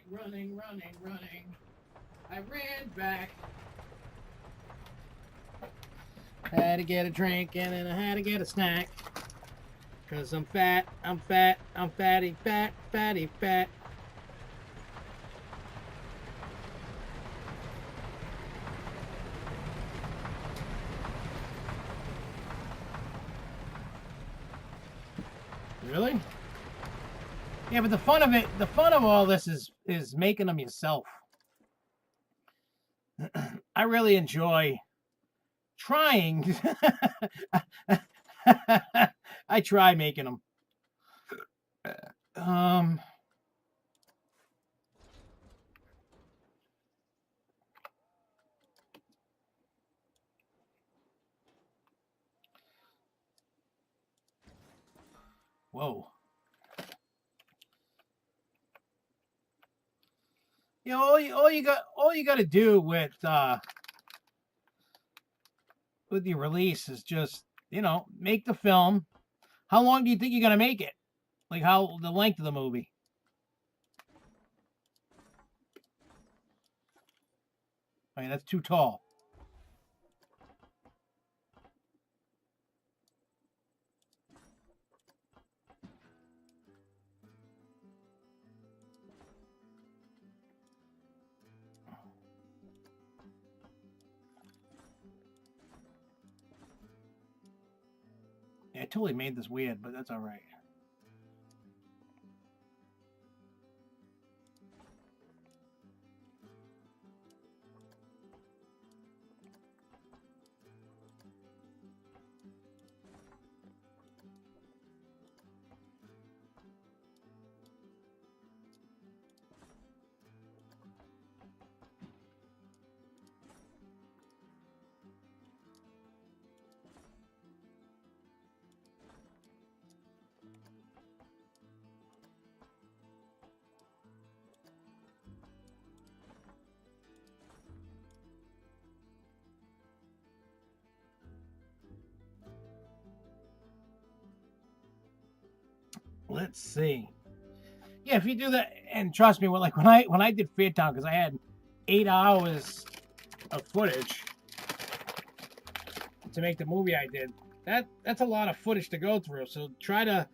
running, running, running. I ran back. Had to get a drink and then I had to get a snack. Cause I'm fat, I'm fatty, fat. Really? Yeah, but the fun of all this is making them yourself. I really enjoy trying. I try making them. Um, Whoa. You know, all you got to do with your release is just, you know, make the film. How long do you think you're gonna make it? Like how the length of the movie? I mean, that's too tall. Yeah, I totally made this weird, but that's all right. Let's see. Yeah, if you do that, and trust me, like when I did Fairtown, because I had 8 hours of footage to make the movie I did. That's a lot of footage to go through. So try to.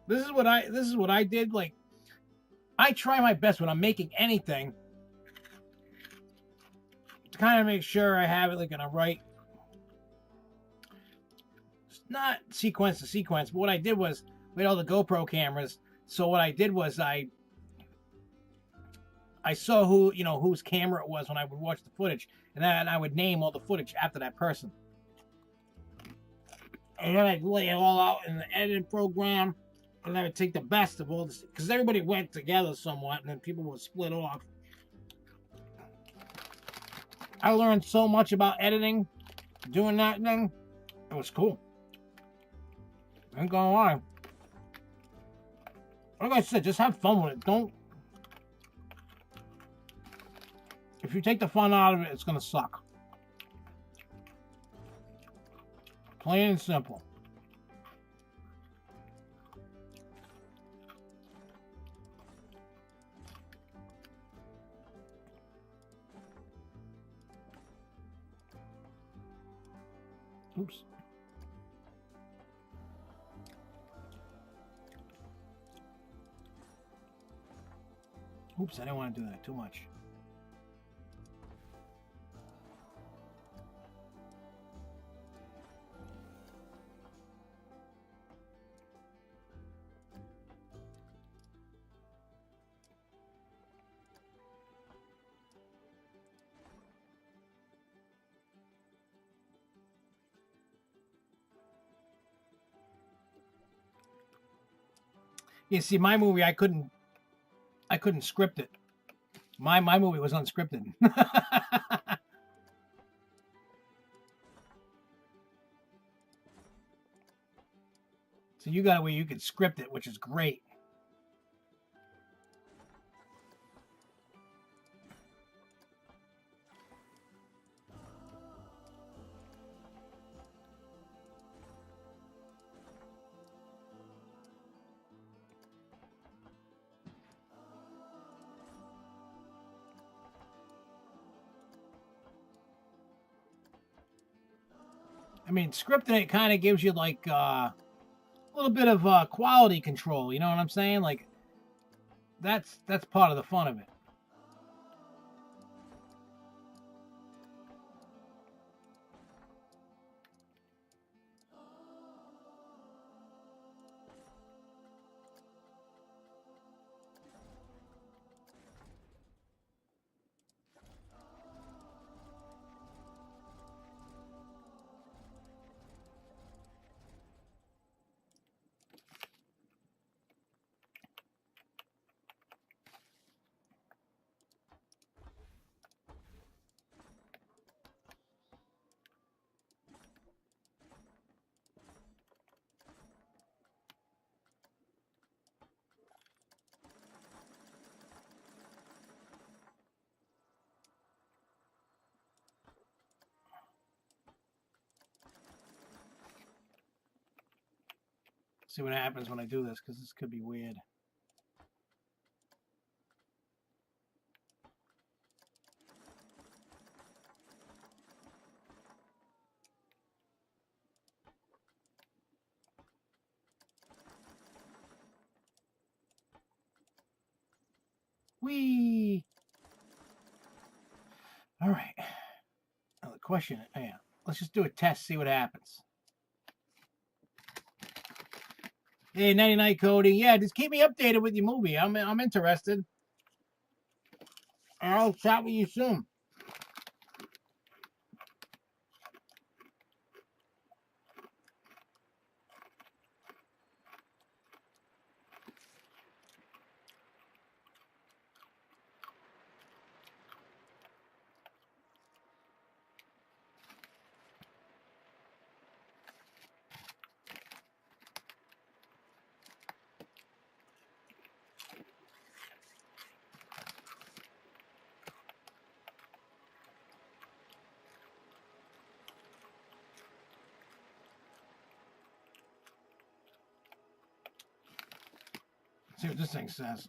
This is what I did. Like I try my best when I'm making anything to kind of make sure I have it like in a right, not sequence to sequence. But what I did was we had all the GoPro cameras. So what I did was I saw whose camera it was when I would watch the footage, and then I would name all the footage after that person. And then I'd lay it all out in the editing program, and I would take the best of all this because everybody went together somewhat, and then people would split off. I learned so much about editing, doing that thing. It was cool. I ain't gonna lie. Like I said, just have fun with it. Don't. If you take the fun out of it, it's gonna suck. Plain and simple. Oops. Oops, I didn't want to do that too much. You see, my movie, I couldn't script it. My movie was unscripted. So you got a way you could script it, which is great. I mean, scripting it kind of gives you like a little bit of quality control. You know what I'm saying? Like that's part of the fun of it. See what happens when I do this, because this could be weird. Whee! All right. Now the question, yeah, let's just do a test, see what happens. Hey, 99 Cody. Yeah, just keep me updated with your movie. I'm interested. I'll chat with you soon. See what this thing says.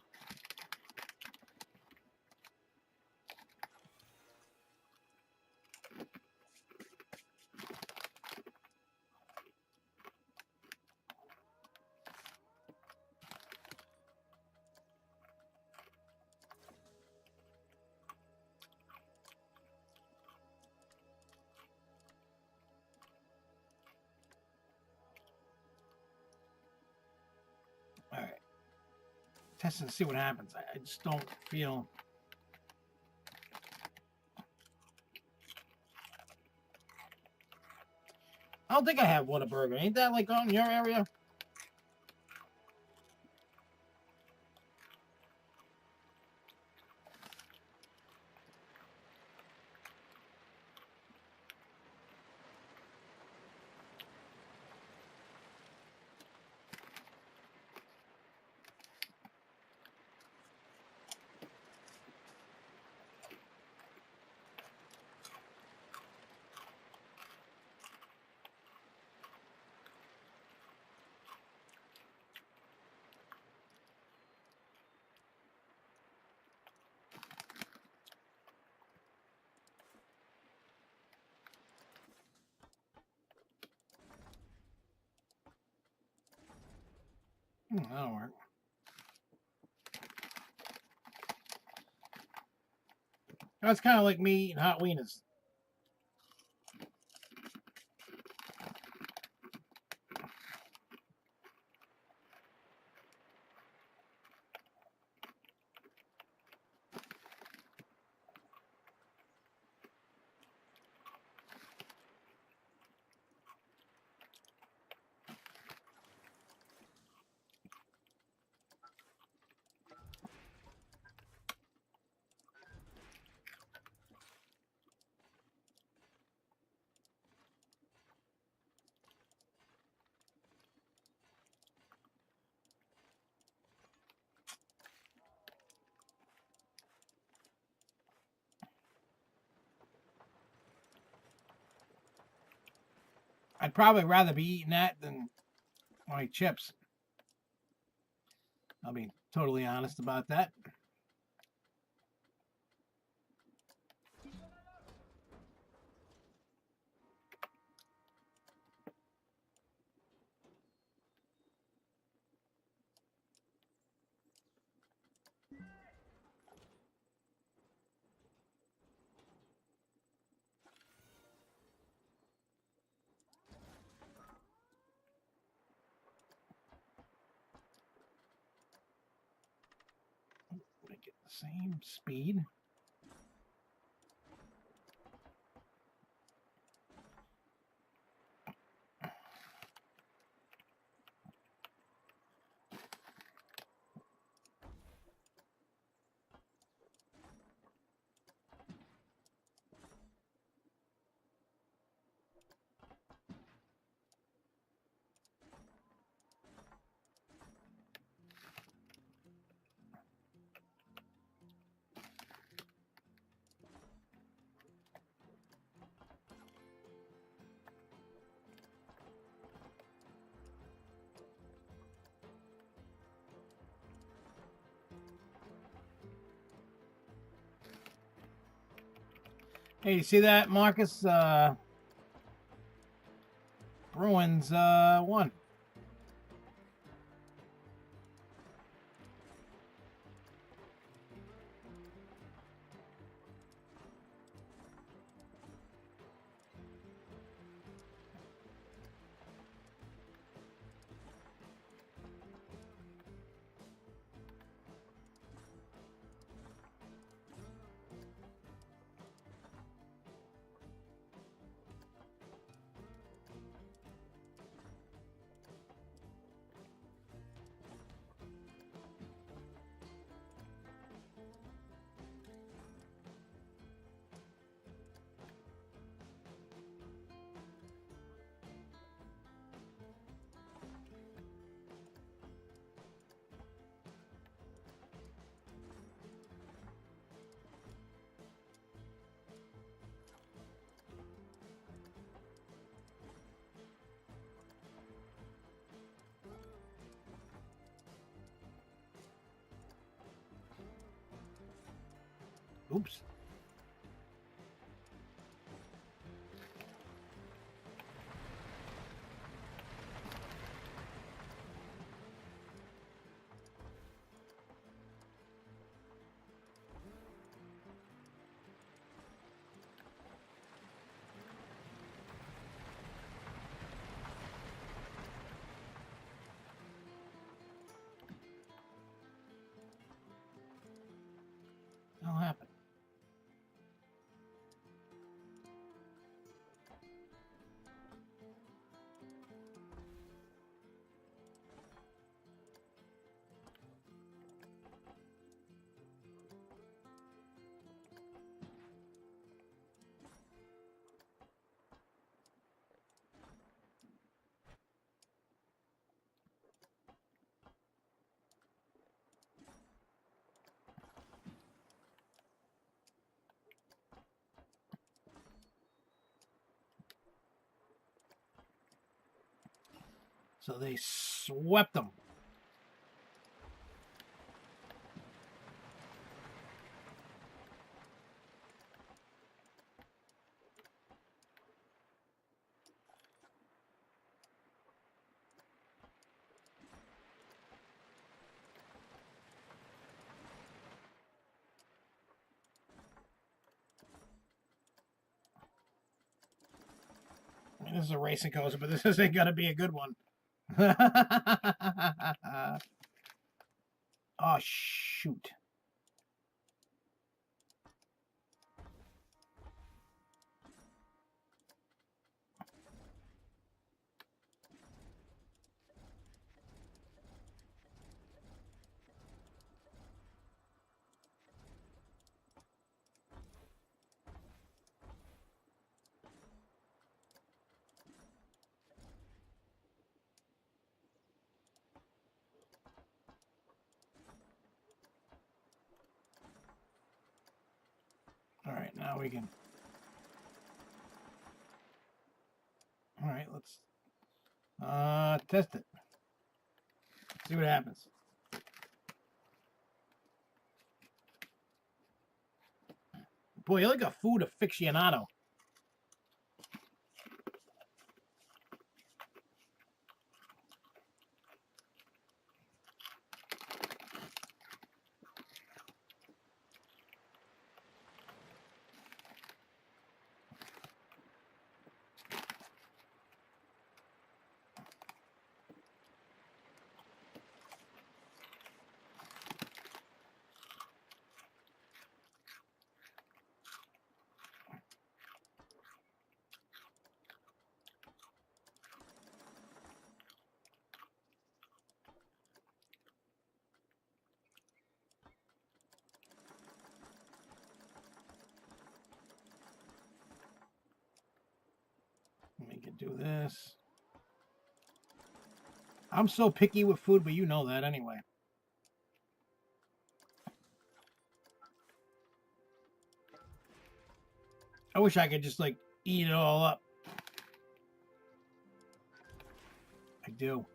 All right. Test and see what happens. I just don't feel. I don't think I have Whataburger. Ain't that like on your area? That'll work. That's kind of like me eating hot wieners. I'd probably rather be eating that than my chips. I'll be totally honest about that. Same speed. Hey, you see that, Marcus? Bruins won. Oops. That'll happen. So they swept them. I mean, this is a racing coaster, but this isn't going to be a good one. Oh, shoot. All right, now we can. All right, let's test it. See what happens. Boy, you're like a food aficionado. can do this. I'm so picky with food, but you know that anyway. I wish I could just, like, eat it all up. I do.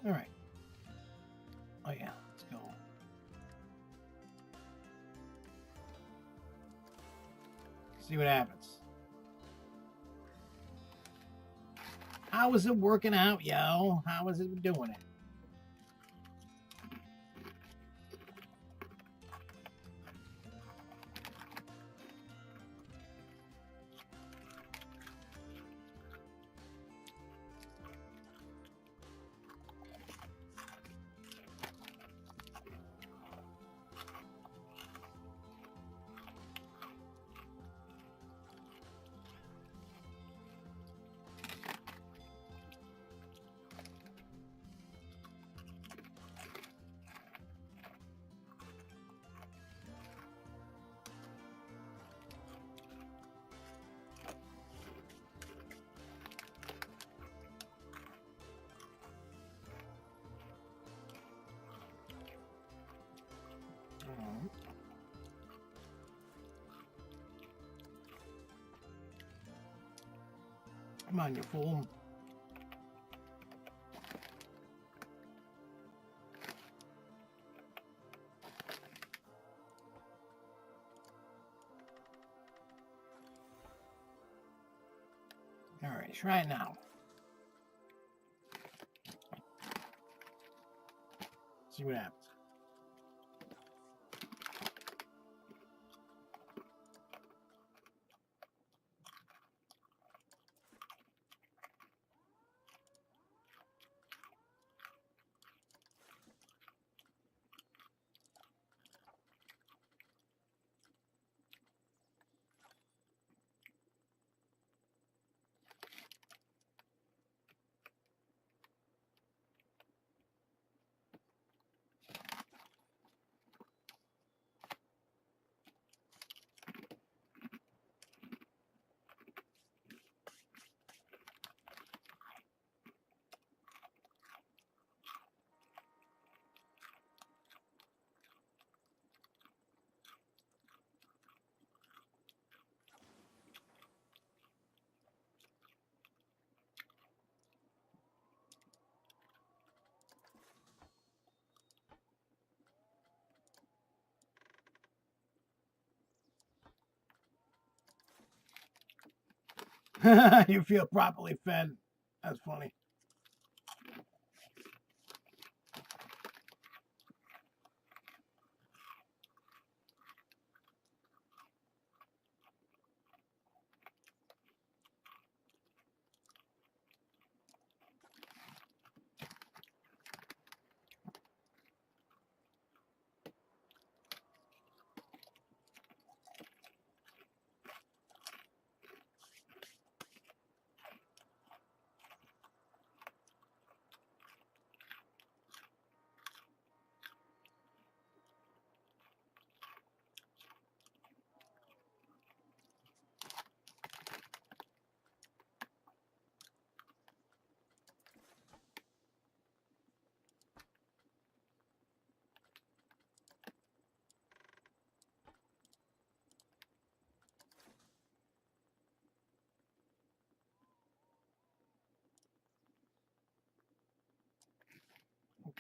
All right. Oh, yeah. Let's go. See what happens. How is it working out, yo? How is it doing it? Come on, you fool. All right, try it now. See what happens. You feel properly fed. That's funny.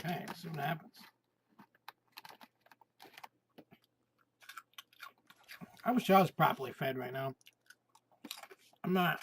Okay, see what happens. I wish I was properly fed right now. I'm not.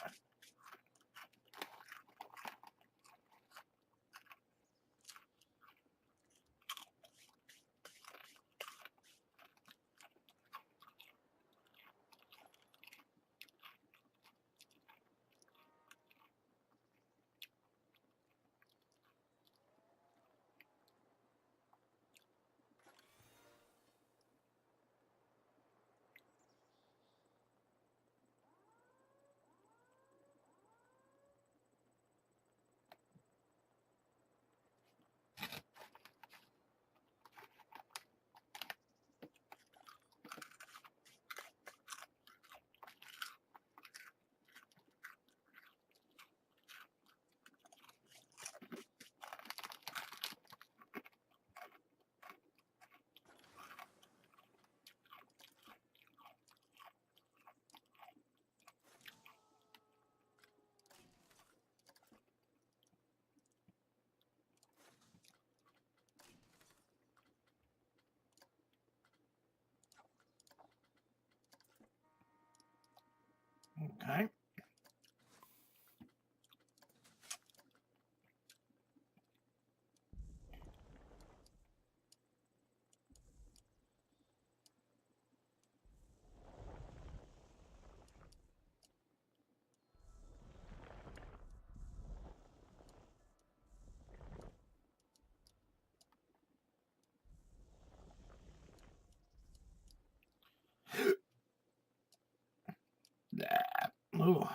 Ooh.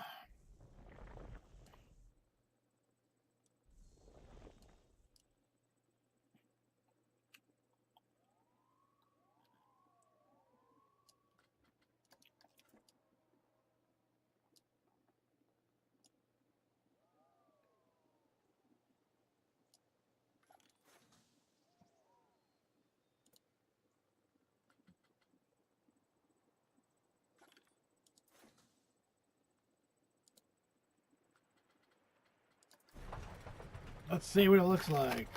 Let's see what it looks like.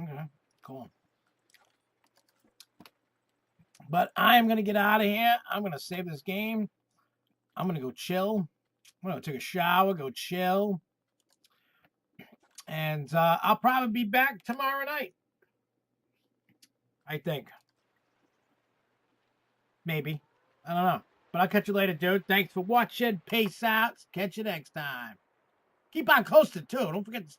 Okay, cool. But I'm going to get out of here. I'm going to save this game. I'm going to go chill. I'm going to take a shower, go chill. And I'll probably be back tomorrow night. I think. Maybe. I don't know. But I'll catch you later, dude. Thanks for watching. Peace out. Catch you next time. Keep on coasting, too. Don't forget to